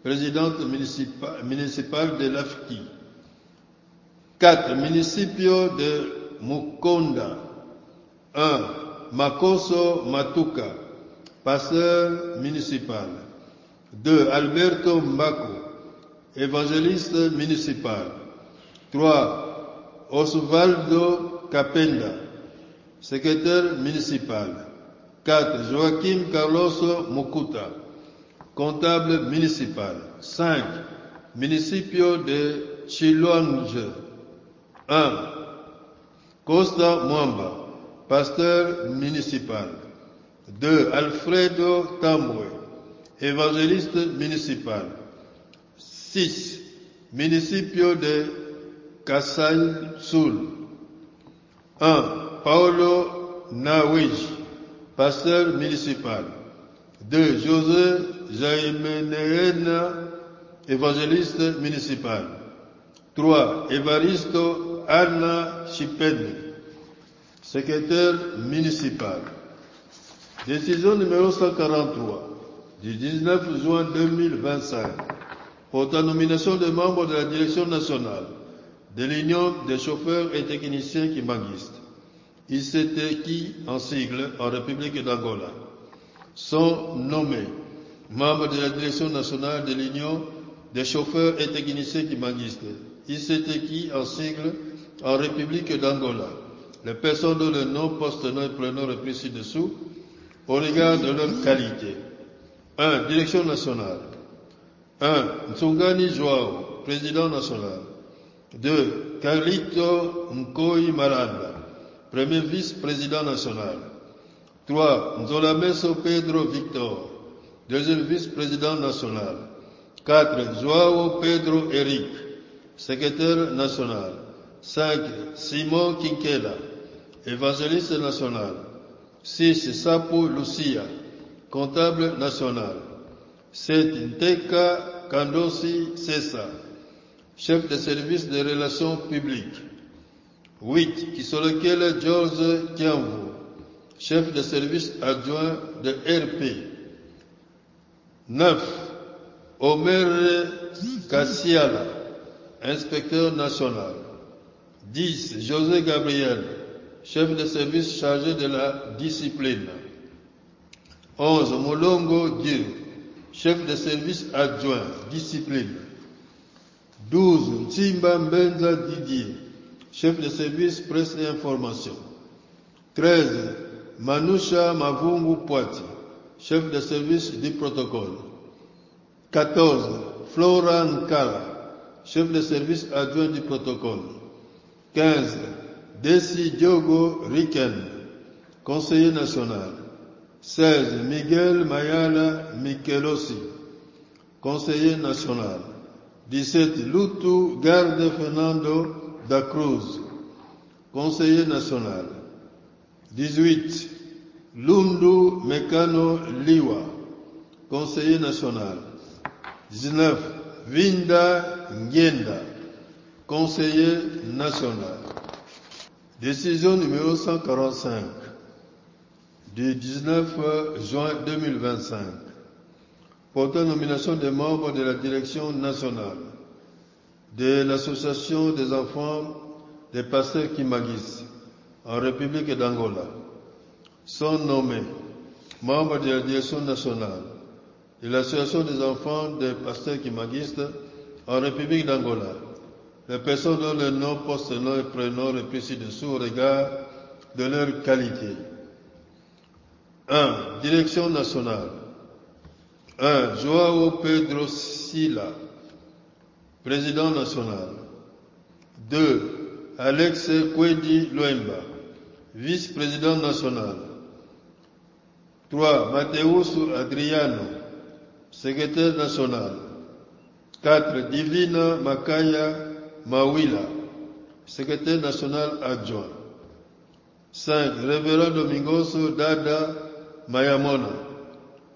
présidente municipale de l'AFKI. 4. Municipio de Mukonda. 1. Makoso Matuka, pasteur municipal. 2. Alberto Mbako, évangéliste municipal. 3. Osvaldo Capenda, secrétaire municipal. 4. Joaquim Carlos Mukuta, comptable municipal. 5. Municipio de Chilonge. 1. Costa Mwamba, pasteur municipal. 2. Alfredo Tambwe, évangéliste municipal. 6. Municipio de Kasai Sul. 1. Paulo Nawij, pasteur municipal. 2. José Jaimeneena, évangéliste municipal. 3. Evaristo Anna Chipeni, secrétaire municipal. Décision numéro 143 du 19 juin 2025 portant nomination des membres de la direction nationale de l'Union des chauffeurs et techniciens kimanguistes, ICT qui, en sigle, en République d'Angola, sont nommés membres de la direction nationale de l'Union des chauffeurs et techniciens kimanguistes, ICT qui, en sigle, en République d'Angola, les personnes dont le nom, poste, nom et prénom repris ci-dessous, au regard de leur qualité. 1. Direction nationale. 1. Nsungani Joao, président national. 2. Carlito Nkoi Maranda, premier vice-président national. 3. Nzolameso Pedro Victor, deuxième vice-président national. 4. Joao Pedro Eric, secrétaire national. 5. Simon Kinkela, évangéliste national. 6. Sapo Lucia, comptable national. 7. Nteka Kandosi Sessa, chef de service de relations publiques. 8. Kisolekele George Kiamvu, chef de service adjoint de RP. 9. Omer Kassiala, inspecteur national. 10. José Gabriel, chef de service chargé de la discipline. 11. Molongo Dieu, chef de service adjoint, discipline. 12. Ntimba Mbenza Didier, chef de service presse et information. 13. Manusha Mavungu Poiti, chef de service du protocole. 14. Flora Nkala, chef de service adjoint du protocole. 15. Desi Diogo Riken, conseiller national. 16. Miguel Mayala Mikelosi, conseiller national. 17. Lutu Garde Fernando da Cruz, conseiller national. 18. Lundu Mekano Liwa, conseiller national. 19. Vinda Ngenda, conseiller national. Décision numéro 145 du 19 juin 2025 portant nomination des membres de la direction nationale de l'association des enfants des pasteurs Kimagis en République d'Angola sont nommés membres de la direction nationale de l'association des enfants des pasteurs Kimagistes en République d'Angola. Les personnes dont le nom, poste, nom et prénom repris ci-dessous au regard de leur qualité. 1. Direction nationale. 1. Joao Pedro Sila, président national. 2. Alex Kwedi Luemba, vice-président national. 3. Mateus Adriano, secrétaire national. 4. Divina Makaya Mawila, secrétaire national adjoint. 5. Révérend Domingos Dada Mayamona,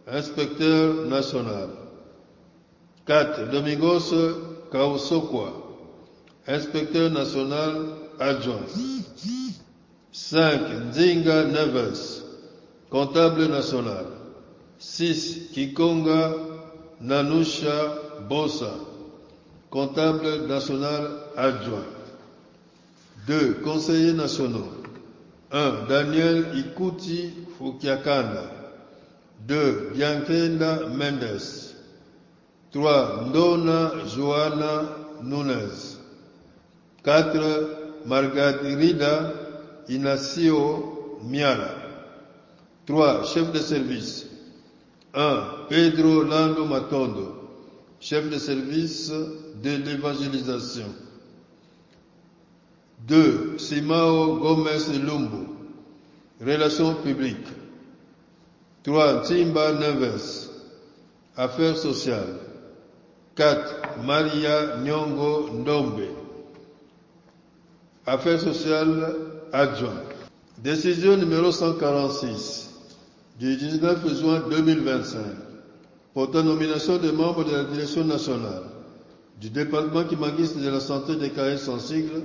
inspecteur national. 4. Domingos Kausokwa, inspecteur national adjoint. 5. Nzinga Neves, comptable national. 6. Kikonga Nanusha Bossa, comptable national adjoint. 2. Conseillers nationaux. 1. Daniel Ikuti Fukiakanda. 2. Biankenda Mendes. 3. Ndona Joana Nunes. 4. Margarida Inacio Miala. 3. Chef de service. 1. Pedro Lando Matondo, chef de service de l'évangélisation. 2. Simao Gomez Lumbu, relations publiques. 3. Timba Neves, affaires sociales. 4. Maria Nyongo Ndombe, affaires sociales adjoint. Décision numéro 146 du 19 juin 2025 portant nomination des membres de la direction nationale du département kimangiste de la santé des Caraïbes sans sigle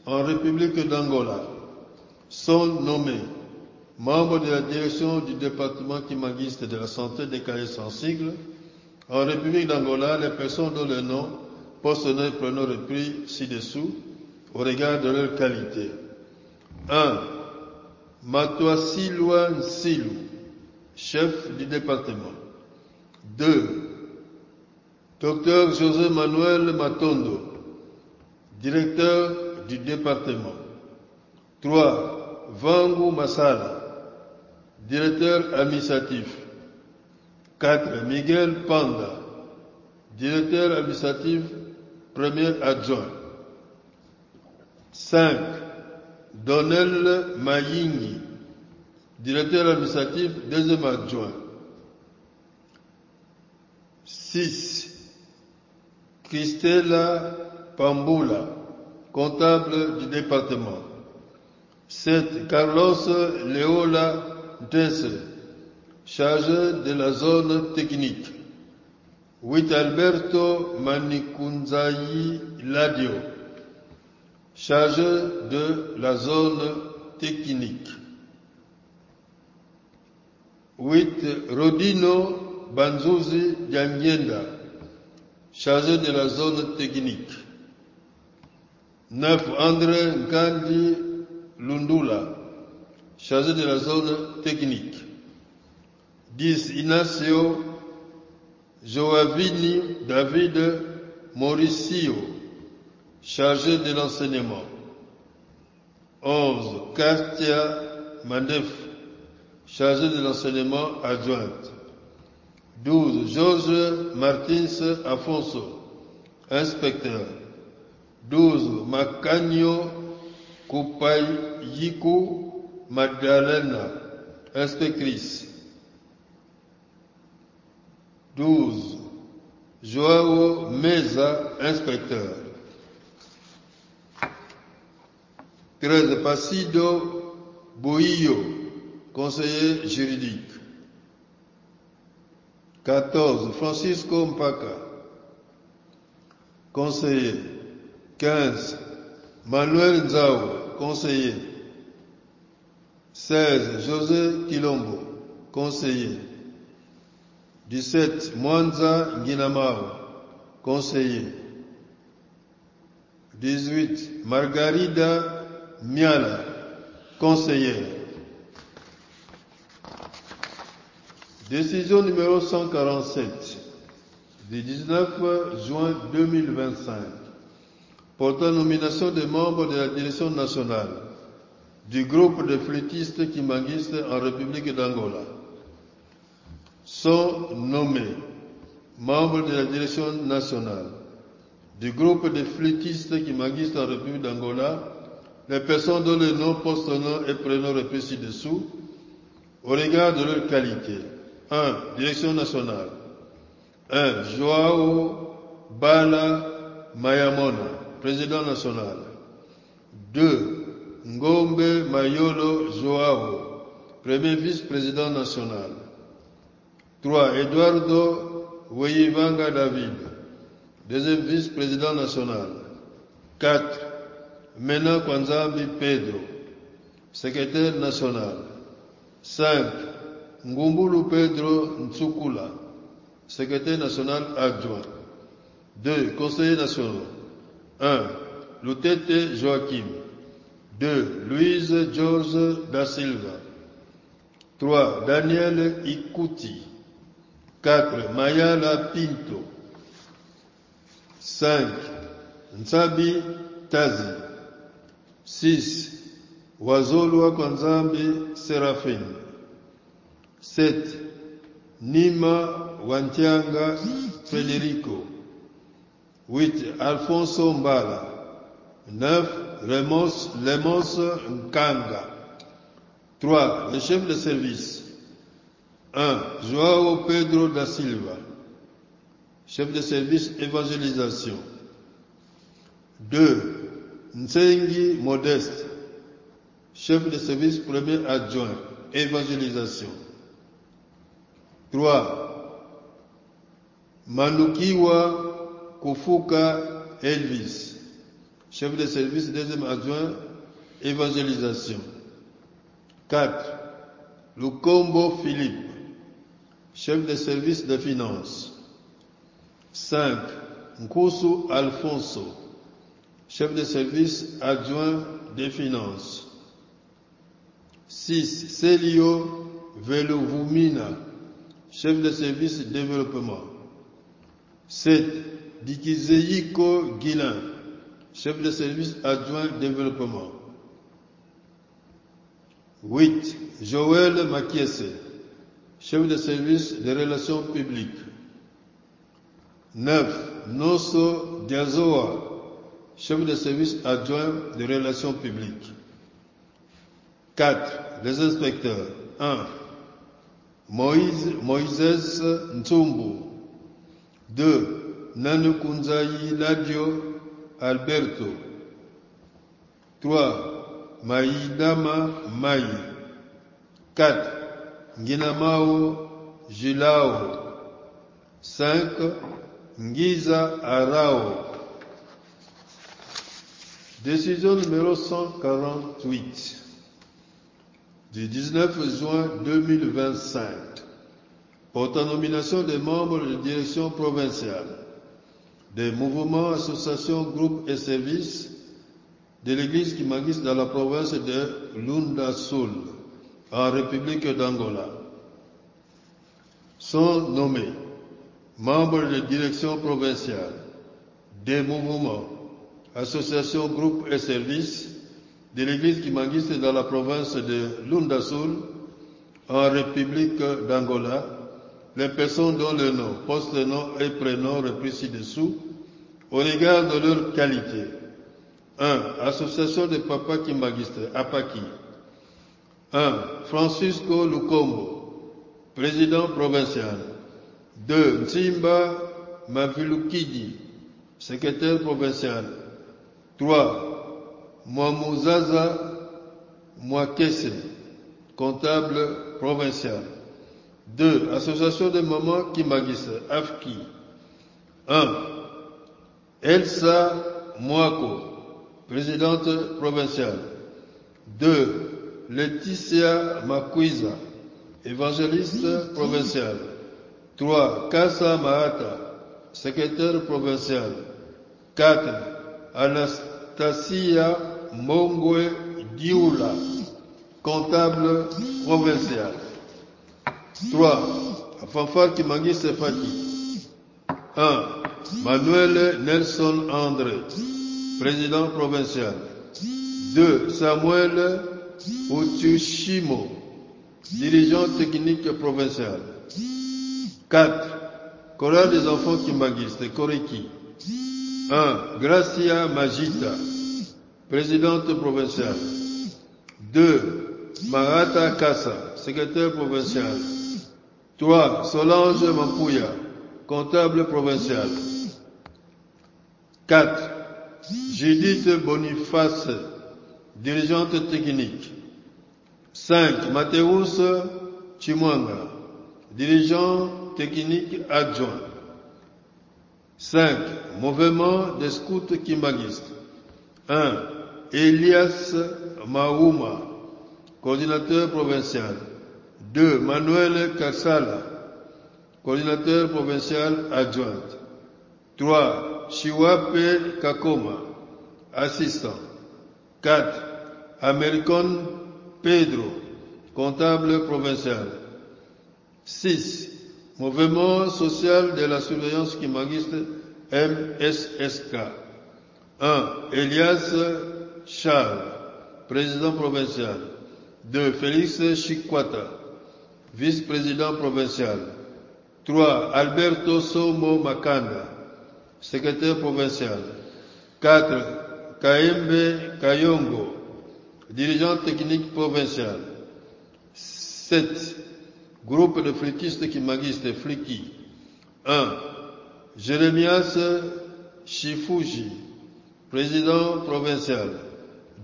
en République d'Angola sont nommés membres de la direction du département kimangiste de la santé des Caraïbes sans sigle en République d'Angola les personnes dont le nom, poste, nom et prénom repris ci-dessous au regard de leur qualité. 1. Matoasilwa Nsilu, chef du département. 2. Dr José Manuel Matondo, directeur du département. 3. Vangu Masala, directeur administratif. 4. Miguel Panda, directeur administratif, premier adjoint. 5. Donel Mayingi, directeur administratif, deuxième adjoint. 6. Christella Pambula, comptable du département. 7. Carlos Leola Desse, chargé de la zone technique. 8. Alberto Manikunzayi Ladio, chargé de la zone technique. 8. Rodino Banzuzi Diangienda, chargé de la zone technique. 9. André Gandhi Lundula, chargé de la zone technique. 10. Inacio Joavini David Mauricio, chargé de l'enseignement. 11. Katia Mandef, chargé de l'enseignement adjointe. 12. Georges Martins Afonso, inspecteur. 12. Macanio Kupayiku Magdalena, inspectrice. 12. Joao Meza, inspecteur. 13. Passido Boillo, conseiller juridique. 14. Francisco Mpaka, conseiller. 15. Manuel Nzao, conseiller. 16. José Kilombo, conseiller. 17. Mwanza Nginamao, conseiller. 18. Margarida Miala, conseillère. Décision numéro 147 du 19 juin 2025 portant nomination des membres de la direction nationale du groupe de flûtistes kimanguistes en République d'Angola. Sont nommés membres de la direction nationale du groupe de flûtistes kimanguistes en République d'Angola les personnes dont le nom, poste, nom et prénom repris ci-dessous au regard de leur qualité. 1. Direction nationale. 1. Joao Bala Mayamona, président national. 2. Ngombe Mayolo Joao, premier vice-président national. 3. Eduardo Weyivanga David, deuxième vice-président national. 4. Mena Kwanzambi Pedro, secrétaire national. 5. Ngumbulu Pedro Ntsukula, secrétaire national adjoint. 2. Conseillers nationaux. 1. Lutete Joachim. 2. Louise George da Silva. 3. Daniel Ikuti. 4. Mayala Pinto. 5. Nsabi Tazi. 6. Wazolwa Kwanzambi Seraphine. 7. Nima Wantianga Federico. 8. Alfonso Mbala. 9. Lemos Nkanga. 3. Le chef de service. 1. Joao Pedro da Silva, chef de service évangélisation. 2. Nsengi Modeste, chef de service premier adjoint, évangélisation. 3. Manukiwa Kufuka Elvis, chef de service deuxième adjoint, évangélisation. 4. Lukombo Philippe, chef de service de finances. 5. Nkusu Alfonso, chef de service adjoint des finances. 6. Celio Veluvumina, chef de service développement. 7. Dikizeyiko Guilin, chef de service adjoint développement. 8. Joël Makiese, chef de service des relations publiques. 9. Nosso Diazoa, chef de service adjoint des relations publiques. 4. Les inspecteurs. 1. Moïse Ntsumbu. 2. Nanukunzayi Ladio Alberto. 3. Maïdama Maï. 4. Nginamao Gilao. 5. Ngiza Arao. Décision numéro 148 du 19 juin 2025 portant nomination des membres de direction provinciale des mouvements, associations, groupes et services de l'Église Kimangis dans la province de Lunda Sul, en République d'Angola. Sont nommés membres de direction provinciale des mouvements, associations, groupes et services de l'Église Kimangis dans la province de Lunda Sul, en République d'Angola, les personnes dont le nom, post-nom et prénom repris ci-dessous, au regard de leur qualité. 1. Association de Papa Kimangiste, APAKI. 1. Francisco Lukombo, président provincial. 2. Nsimba Mavilukidi, secrétaire provincial. 3. Mwamuzaza Mwakese, comptable provincial. 2. Association de Maman Kimangiste, AFKI. 1. Elsa Mwako, présidente provinciale. 2. Laetitia Makwiza, évangéliste provinciale. 3. Kassa Mahata, secrétaire provincial. 4. Anastasia Mongwe Dioula, comptable provincial. 3. Fanfare Kimangiste Fati. 1. Manuel Nelson André, président provincial. 2. Samuel Otushimo, dirigeant technique provincial. 4. Chorale des enfants Kimangiste, Koreki. 1. Gracia Magita, présidente provinciale. 2. Marata Kassa, secrétaire provincial. 3. Solange Mampuya, comptable provincial. 4. Judith Boniface, dirigeante technique. 5. Mateus Chimwanga, dirigeant technique adjoint. 5. Mouvement des scouts kimbanguistes. 1. Elias Maouma, coordinateur provincial. 2. Manuel Kassala, coordinateur provincial adjoint. 3. Chiwape Kakoma, assistant. 4. American Pedro, comptable provincial. 6. Mouvement social de la surveillance kimbanguiste MSSK. 1. Elias Charles, président provincial. 2. Félix Chikwata, vice-président provincial. 3. Alberto Somo Makanda, secrétaire provincial. 4. Kaembe Kayongo, dirigeant technique provincial. 7. Groupe de fliquistes kimbanguistes Fliki. 1. Jérémias Chifuji, président provincial.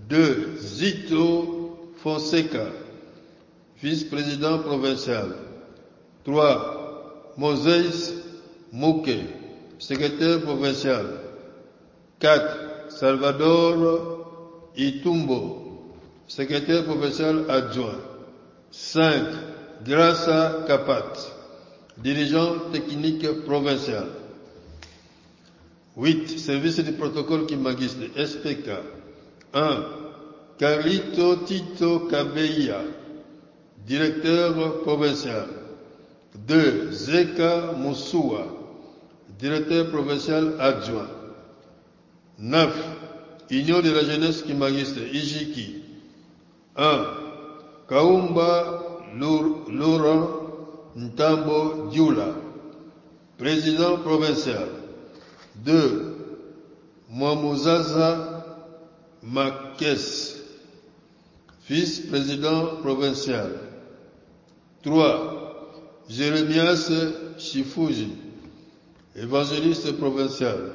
2. Zito Fonseca, vice-président provincial. 3. Moses Mouke, secrétaire provincial. 4. Salvador Itumbo, secrétaire provincial adjoint. 5. Grassa Kapat, dirigeant technique provincial. 8. Service du protocole kimbanguiste SPK. 1. Carlito Tito Kabeya, directeur provincial. 2. Zeka Moussua, directeur provincial adjoint. 9. Union de la jeunesse kimbanguiste Ijiki. 1. Kaumba Laurent Ntambo Dioula, président provincial. 2. Mwamuzaza Makes, vice-président provincial. 3. Jérémias Chifuji, évangéliste provincial.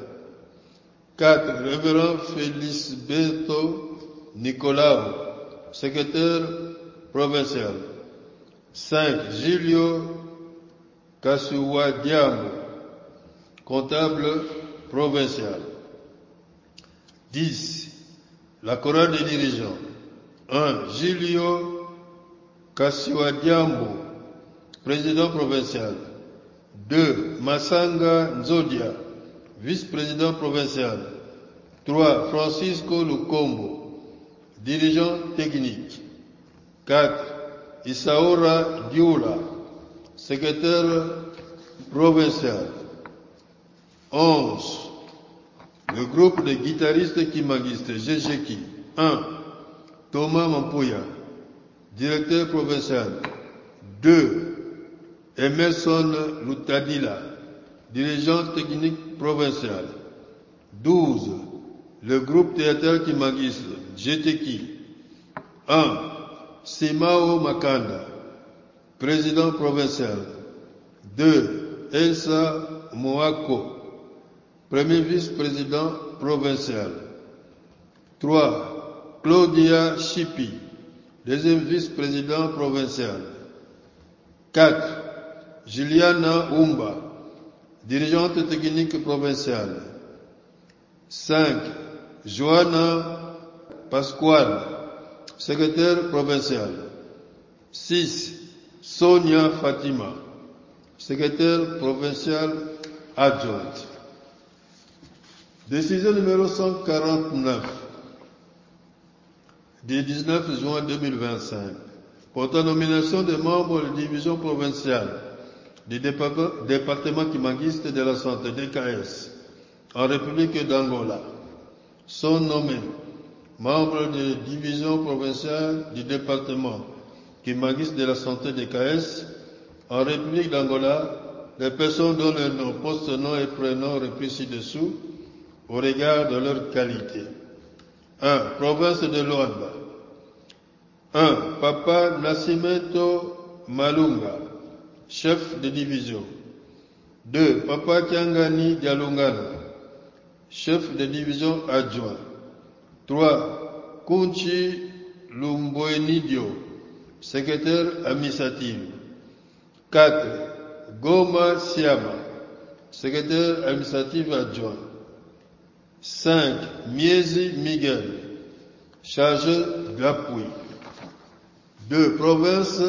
4. Révérend Felisberto Nicolao, secrétaire provincial. 5. Julio Kasuwadiamo, comptable provincial. 10. La chorale des dirigeants. 1. Julio Kasuwadiamo, président provincial. 2. Masanga Nzodia, vice-président provincial. 3. Francisco Lukombo, dirigeant technique. 4. Isaora Dioula, secrétaire provincial. 11. Le groupe de guitaristes kimbanguistes GGKI. 1. Thomas Mampuya, directeur provincial. 2. Emerson Lutadila, dirigeant technique provincial. 12. Le groupe théâtral kimbanguiste GTKI. 1. Simao Makanda, président provincial. 2. Elsa Moako, premier vice-président provincial. 3. Claudia Chipi, deuxième vice-président provincial. 4. Juliana Umba, dirigeante technique provinciale. 5. Johanna Pasquale, secrétaire provincial. 6. Sonia Fatima, secrétaire provincial adjointe. Décision numéro 149 du 19 juin 2025 portant nomination des membres de la division provinciale du département kimbanguiste de la santé DKS en République d'Angola sont nommés membres de la division provinciale du département kimbanguiste de la santé DKS en République d'Angola les personnes dont les noms, postes, noms et prénoms repris ci-dessous au regard de leur qualité. 1. Province de Luanda. 1. Papa Nascimento Malunga, chef de division. 2. Papa Kiangani Dialungana, chef de division adjoint. 3. Kunchi Lumbuenidio, secrétaire administratif. 4. Goma Siama, secrétaire administratif adjoint. 5. Miezi Miguel, chargé d'appui. 2. Province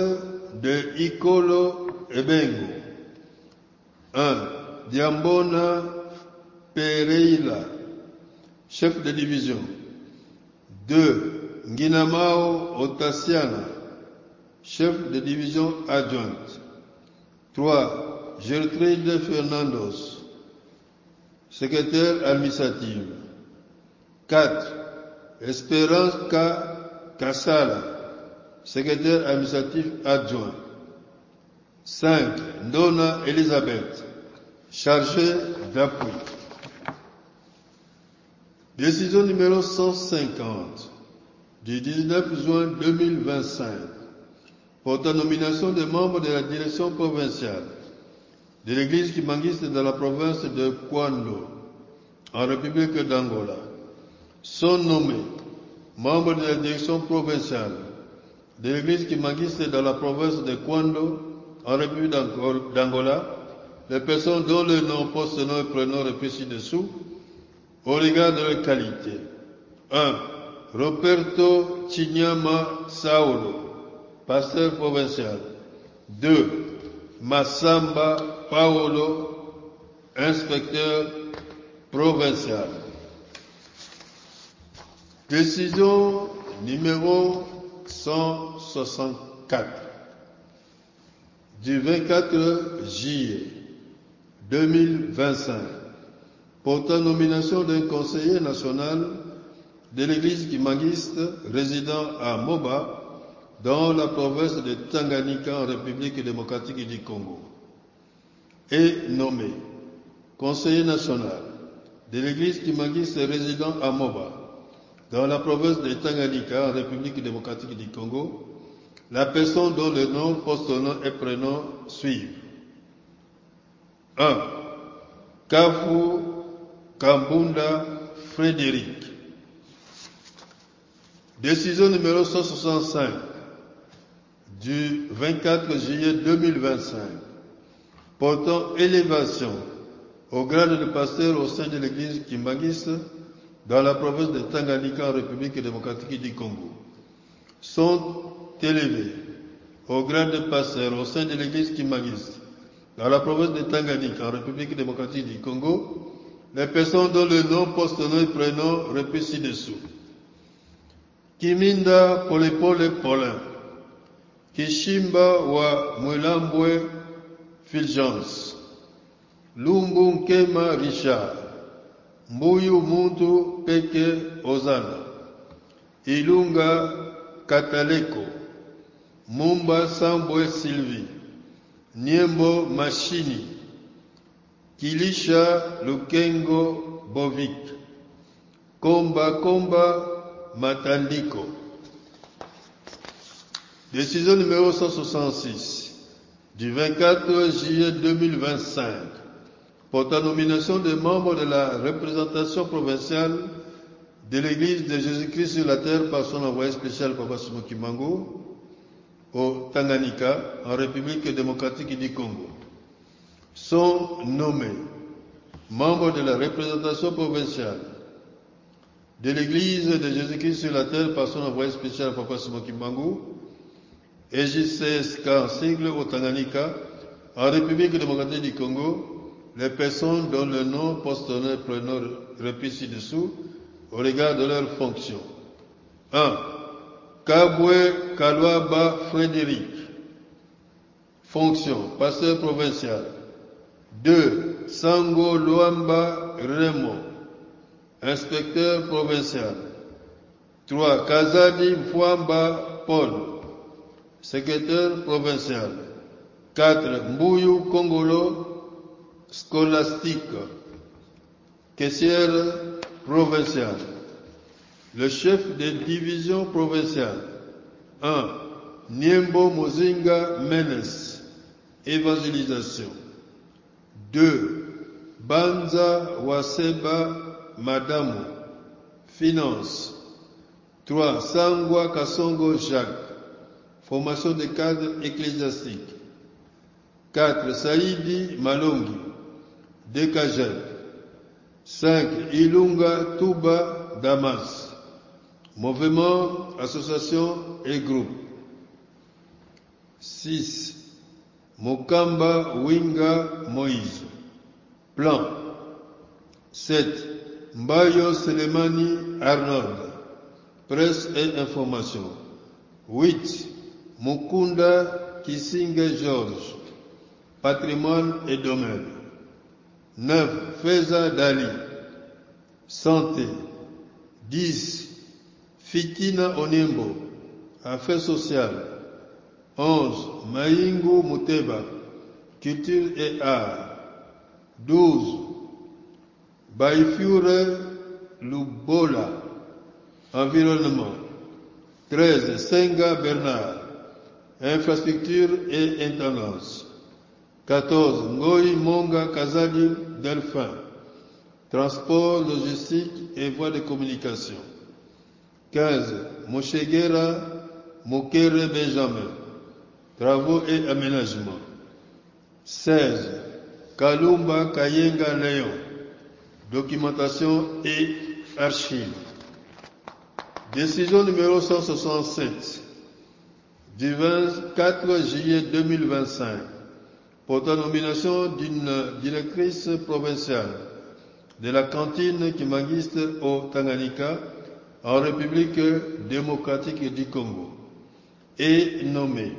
de Ikolo Ebengo. 1. Diambona Pereira, chef de division. 2. Nginamao Otasiana, chef de division adjointe. 3. Gertrude Fernandos, secrétaire administrative. 4. Espérance Kassala, secrétaire administratif adjoint. 5. Ndona Elisabeth, chargée d'appui. Décision numéro 150 du 19 juin 2025 portant nomination des membres de la direction provinciale de l'église kimangiste dans la province de Kwando, en République d'Angola, sont nommés membres de la direction provinciale de l'église kimangiste dans la province de Kwando, en République d'Angola, les personnes dont le nom, poste, nom et prénom repris ci-dessous, au regard de leur qualité. 1. Roberto Chinyama Saulo, pasteur provincial. 2. Massamba Paolo, inspecteur provincial. Décision numéro 164 du 24 juillet 2025 portant nomination d'un conseiller national de l'église kimangiste résidant à Moba dans la province de Tanganyika en République démocratique du Congo et nommé conseiller national de l'église kimangiste résidant à Moba dans la province de Tanganyika en République démocratique du Congo, la personne dont le nom, poste, nom et prénom suivent. 1. Kafu Kambunda Frédéric. Décision numéro 165 du 24 juillet 2025 portant élévation au grade de pasteur au sein de l'église kimangiste dans la province de Tanganyika en République démocratique du Congo. Sont élevés au grade de pasteur au sein de l'église kimangiste dans la province de Tanganyika en République démocratique du Congo les personnes dont le nom, poste, nom et prénom repris ci-dessous. Kiminda Polepole Paulin, Kishimba wa Mwelambwe Fulgence, Lumbu Nkema Richard, Mbuyu Muntu Peke Ozana, Ilunga Kataleko, Mumba Sambwe Sylvie, Niembo Machini, Kilisha Lukengo Bovik, Komba Matandiko. Décision numéro 166 du 24 juillet 2025 portant nomination des membres de la représentation provinciale de l'Église de Jésus-Christ sur la terre par son envoyé spécial Papa Simon Kimbangu au Tanganyika en République démocratique du Congo. Sont nommés membres de la représentation provinciale de l'Église de Jésus-Christ sur la terre par son envoyé spécial Papa Simon Kimbangu, EJCSK en sigle au Tanganyika, en République démocratique du Congo, les personnes dont le nom, poste, nom et prénom repris ci-dessous au regard de leurs fonctions. 1. Kabwe Kalwaba Frédéric, fonction, pasteur provincial. 2. Sango Luamba Raymond, inspecteur provincial. 3. Kazadi Mfwamba Paul, secrétaire provincial. 4. Mbuyu Kongolo Scolastique, caissière provinciale. Le chef de division provinciale. 1. Niembo Mozinga Menes, évangélisation. 2. Banza Waseba Madamo, finance. 3. Sangwa Kasongo Jacques, formation de cadre ecclésiastique. 4. Saïdi Malongi, Dekajel. 5. Ilunga Touba Damas, mouvement, association et groupe. 6. Mokamba Winga Moïse, plan. 7. Mbayo Selemani Arnold, presse et information. 8. Mukunda Kisinge Georges, patrimoine et domaine. 9. Feza Dali, santé. 10. Fitina Onimbo, affaires sociales. 11. Maïngu Muteba, culture et art. 12. Baifure Lubola, environnement. 13. Senga Bernard, infrastructure et intendance. 14. Ngoi Monga Kazali Delphin, transport, logistique et voies de communication. 15. Moshegera Mokere Benjamin, travaux et aménagements. 16. Kalumba Kayenga Léon, documentation et archives. Décision numéro 167 du 24 juillet 2025 portant nomination d'une directrice provinciale de la cantine kimangiste au Tanganyika en République démocratique du Congo et nommée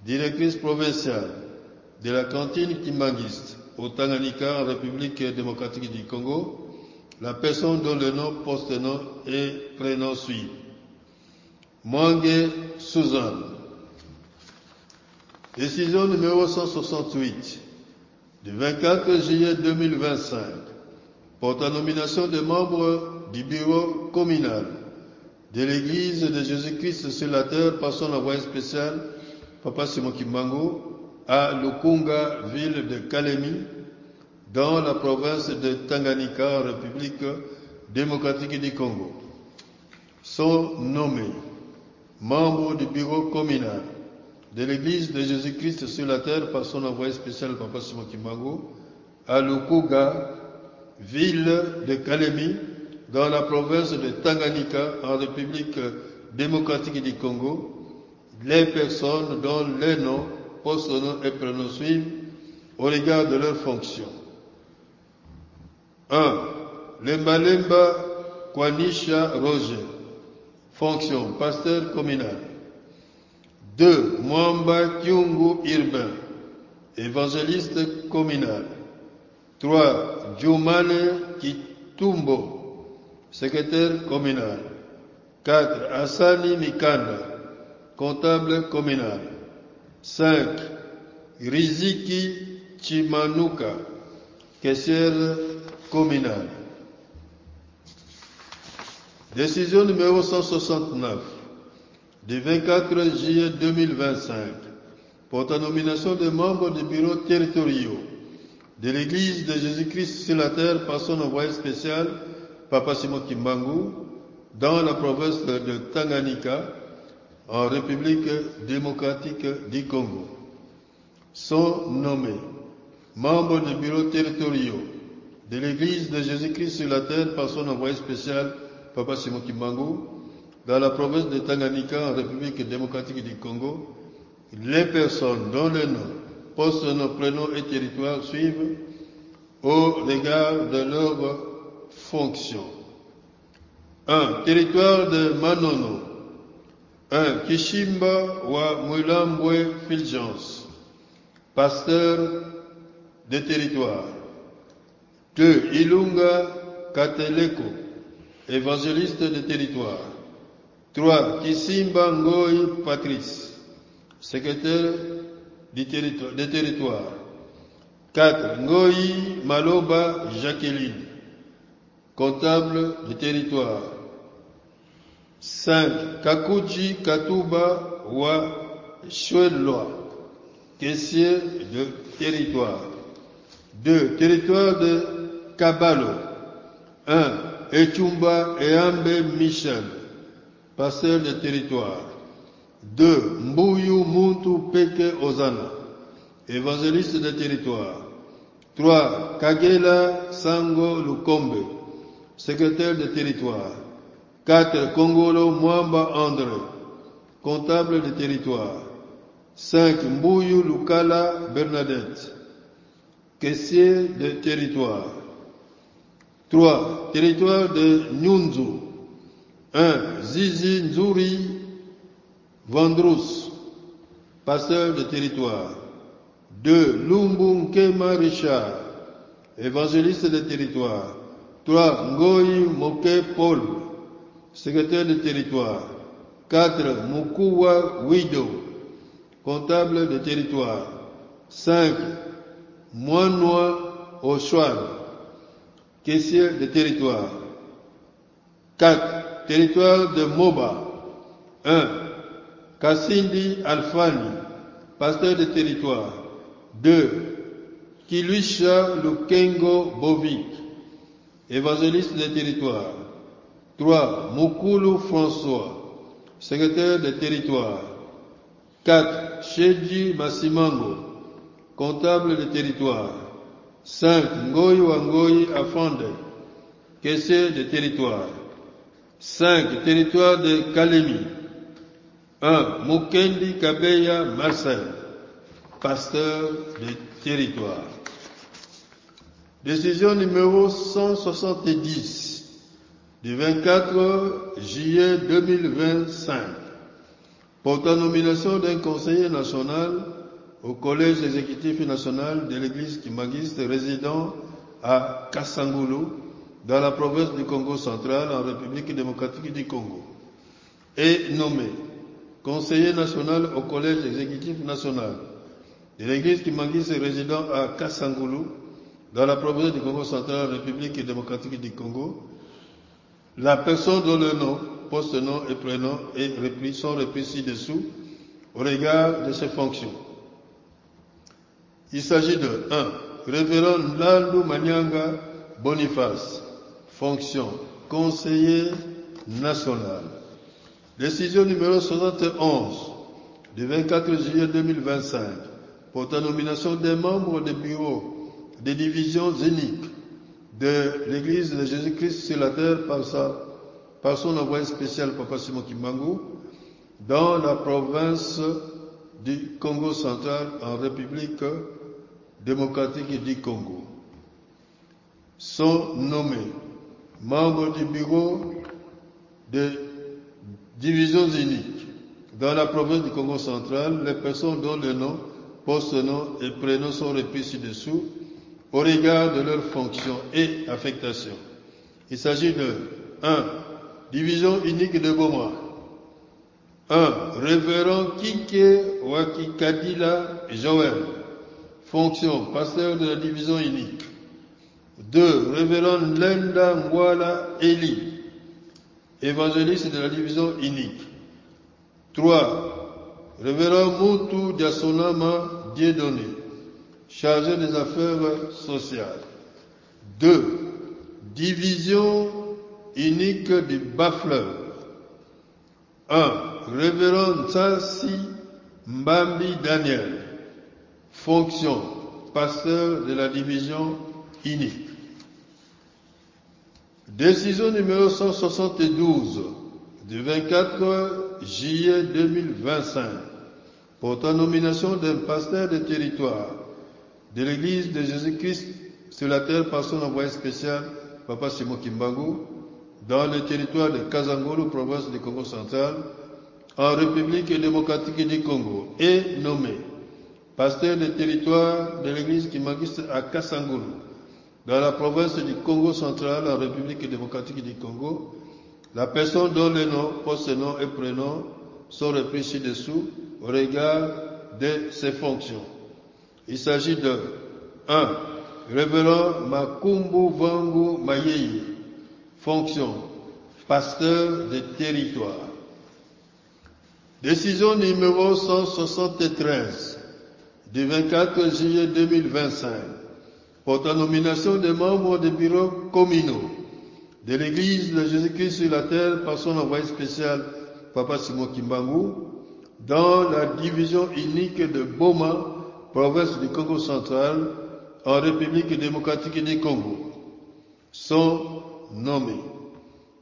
directrice provinciale de la cantine kimangiste au Tanganyika en République démocratique du Congo, la personne dont le nom, poste-nom et prénom suivent. Mwange Suzanne. Décision numéro 168 du 24 juillet 2025 portant nomination des membres du bureau communal de l'Église de Jésus-Christ sur la terre par son envoyé spécial, Papa Simon Kimbangu, à Lukunga, ville de Kalemi, dans la province de Tanganyika, en République démocratique du Congo. Sont nommés membres du bureau communal de l'Église de Jésus-Christ sur la terre par son envoyé spécial, Papa Simon Kimbangu, à Lukunga, ville de Kalemi, dans la province de Tanganyika, en République démocratique du Congo, les personnes dont les noms, post-noms et prénoms suivent au regard de leurs fonctions. 1. Lemba Kwanisha Roger, fonction pasteur communal. 2. Mwamba Kyungu Urbain, évangéliste communal. 3. Djoumane Kitumbo, secrétaire communal. 4. Hassani Mikanda, comptable communal. 5. Riziki Chimanuka, caissière communale. Décision numéro 169 du 24 juillet 2025 portant nomination des membres des bureaux territoriaux de l'Église de Jésus-Christ sur la terre par son envoyé spécial, Papa Simon Kimbangu, dans la province de Tanganyika, en République démocratique du Congo. Sont nommés membres des bureaux territoriaux de l'Église de Jésus-Christ sur la terre par son envoyé spécial, Papa Simon Kimbangu, dans la province de Tanganyika, en République démocratique du Congo, les personnes dont les noms, post-noms, prénoms et territoires suivent au regard de leurs fonctions. 1. Territoire de Manono. 1. Kishimba wa Mwilambwe Fulgence, pasteur de territoire. 2. Ilunga Kateleko, évangéliste de territoire. 3. Kisimba Ngoi Patrice, secrétaire de territoire. 4. Ngoi Maloba Jacqueline, comptable de territoire. 5. Kakuji Katuba wa Chouelloa, caissier de territoire. 2. Territoire de Kabalo. 1. Echumba Eambe Michel, pasteur de territoire. 2. Mbuyu Muntu Peke Ozana, évangéliste de territoire. 3. Kagela Sango Lukombe, secrétaire de territoire. 4. Kongolo Mwamba André, comptable de territoire. 5. Mbuyu Lukala Bernadette, caissier de territoire. 3. Territoire de Nyunzu. 1. Zizi Nzuri Vandrous, pasteur de territoire. 2. Lumbu Nkema Richard, évangéliste de territoire. 3. Ngoyi Moke Paul, secrétaire de territoire. 4. Mukuwa Wido, comptable de territoire. 5. Moinois Ochoan, caissier de territoire. 4. Territoire de Moba. 1. Kassindi Alfani, pasteur de territoire. 2. Kiluisha Lukengo Bovik, évangéliste de territoire. 3. Mukulu François, secrétaire de territoire. 4. Sheji Masimango, comptable de territoire. 5. Ngoyi Wangoyi Afande, caissier de territoire. 5. Territoire de Kalemi. 1. Mukendi Kabeya Marcel, pasteur de territoire. Décision numéro 170 du 24 juillet 2025 portant nomination d'un conseiller national au collège exécutif national de l'église kimagiste résidant à Kasangulu dans la province du Congo central en République démocratique du Congo et nommé conseiller national au collège exécutif national de l'église kimagiste résidant à Kasangulu dans la province du Congo central en République démocratique du Congo. La personne dont le nom, poste-nom et prénom sont repris ci-dessous au regard de ses fonctions. Il s'agit de 1. Révérend Nlandu Manyanga Boniface, fonction conseiller national. Décision numéro 71 du 24 juillet 2025 portant nomination des membres des bureaux des divisions uniques de l'Église de Jésus-Christ sur la terre par son envoyé spécial Papa Simon Kimbangu dans la province du Congo central en République démocratique du Congo. Sont nommés membres du bureau de divisions uniques dans la province du Congo central les personnes dont le nom, poste-nom et prénom sont repris ci-dessous au regard de leurs fonctions et affectations. Il s'agit de 1. Division unique de Boma. 1. Révérend Kike Wakikadila Joël, fonction pasteur de la division unique. 2. Révérend Lenda Mwala Eli, évangéliste de la division unique. 3. Révérend Moutou Diasonama Dieudonné, chargé des affaires sociales. 2. Division unique du Bas-Fleuve. 1. Révérend Tsasi Mbambi Daniel, fonction pasteur de la division unique. Décision numéro 172 du 24 juillet 2025 portant nomination d'un pasteur de territoire de l'église de Jésus-Christ sur la terre par son envoyé spécial, Papa Simon Kimbangu, dans le territoire de Kasangulu, province du Congo central, en République démocratique du Congo, et nommé pasteur de territoire de l'église kimagiste à Kasangulu, dans la province du Congo central, en République démocratique du Congo. La personne dont le nom, poste-nom et prénom sont repris ci-dessous au regard de ses fonctions. Il s'agit de 1. Révérend Makumbu Vangu Mayeye, fonction pasteur de territoire. Décision numéro 173 du 24 juillet 2025 portant nomination des membres des bureaux communaux de l'Église de Jésus-Christ sur la terre par son envoyé spécial Papa Simon Kimbangu, dans la division unique de Boma, province du Congo central, en République démocratique du Congo, sont nommés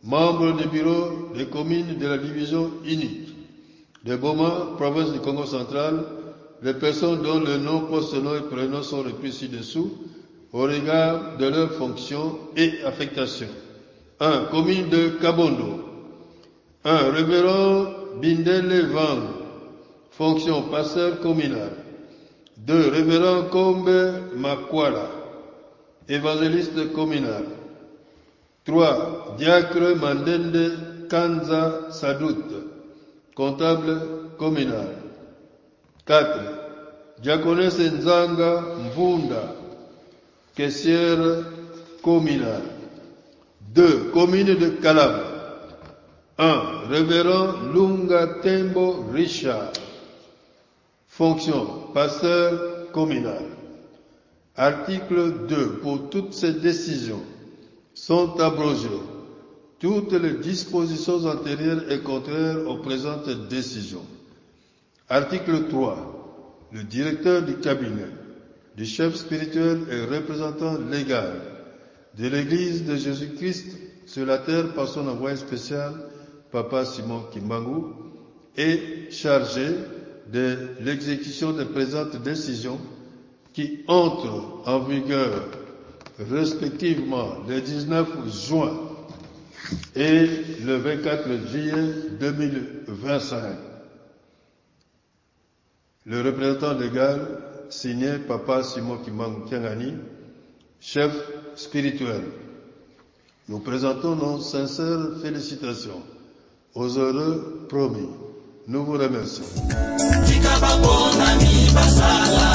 membres du bureau des communes de la division unique de Boma, province du Congo central, les personnes dont le nom, poste, nom et prénom sont repris ci-dessous au regard de leurs fonctions et affectations. 1. Commune de Kabondo. 1. Révérend Bindele Vang, fonction pasteur communal. 2. Révérend Kombe Makwala, évangéliste communal. 3. Diacre Mandende Kanza Sadout, comptable communal. 4. Diaconesse Nzanga Mvunda, caissière communale. 2. Commune de Kalab. 1. Révérend Lunga Tembo Richard, fonction pasteur communal. Article 2. Pour toutes ces décisions sont abrogées toutes les dispositions antérieures et contraires aux présentes décisions. Article 3. Le directeur du cabinet du chef spirituel et représentant légal de l'Église de Jésus-Christ sur la terre par son envoyé spécial, Papa Simon Kimbangu, est chargé de l'exécution des présentes décisions qui entrent en vigueur respectivement le 19 juin et le 24 juillet 2025. Le représentant légal signé Papa Simon Kimbangu Kiangani, chef spirituel. Nous présentons nos sincères félicitations aux heureux promis. Nous vous remercions. Basala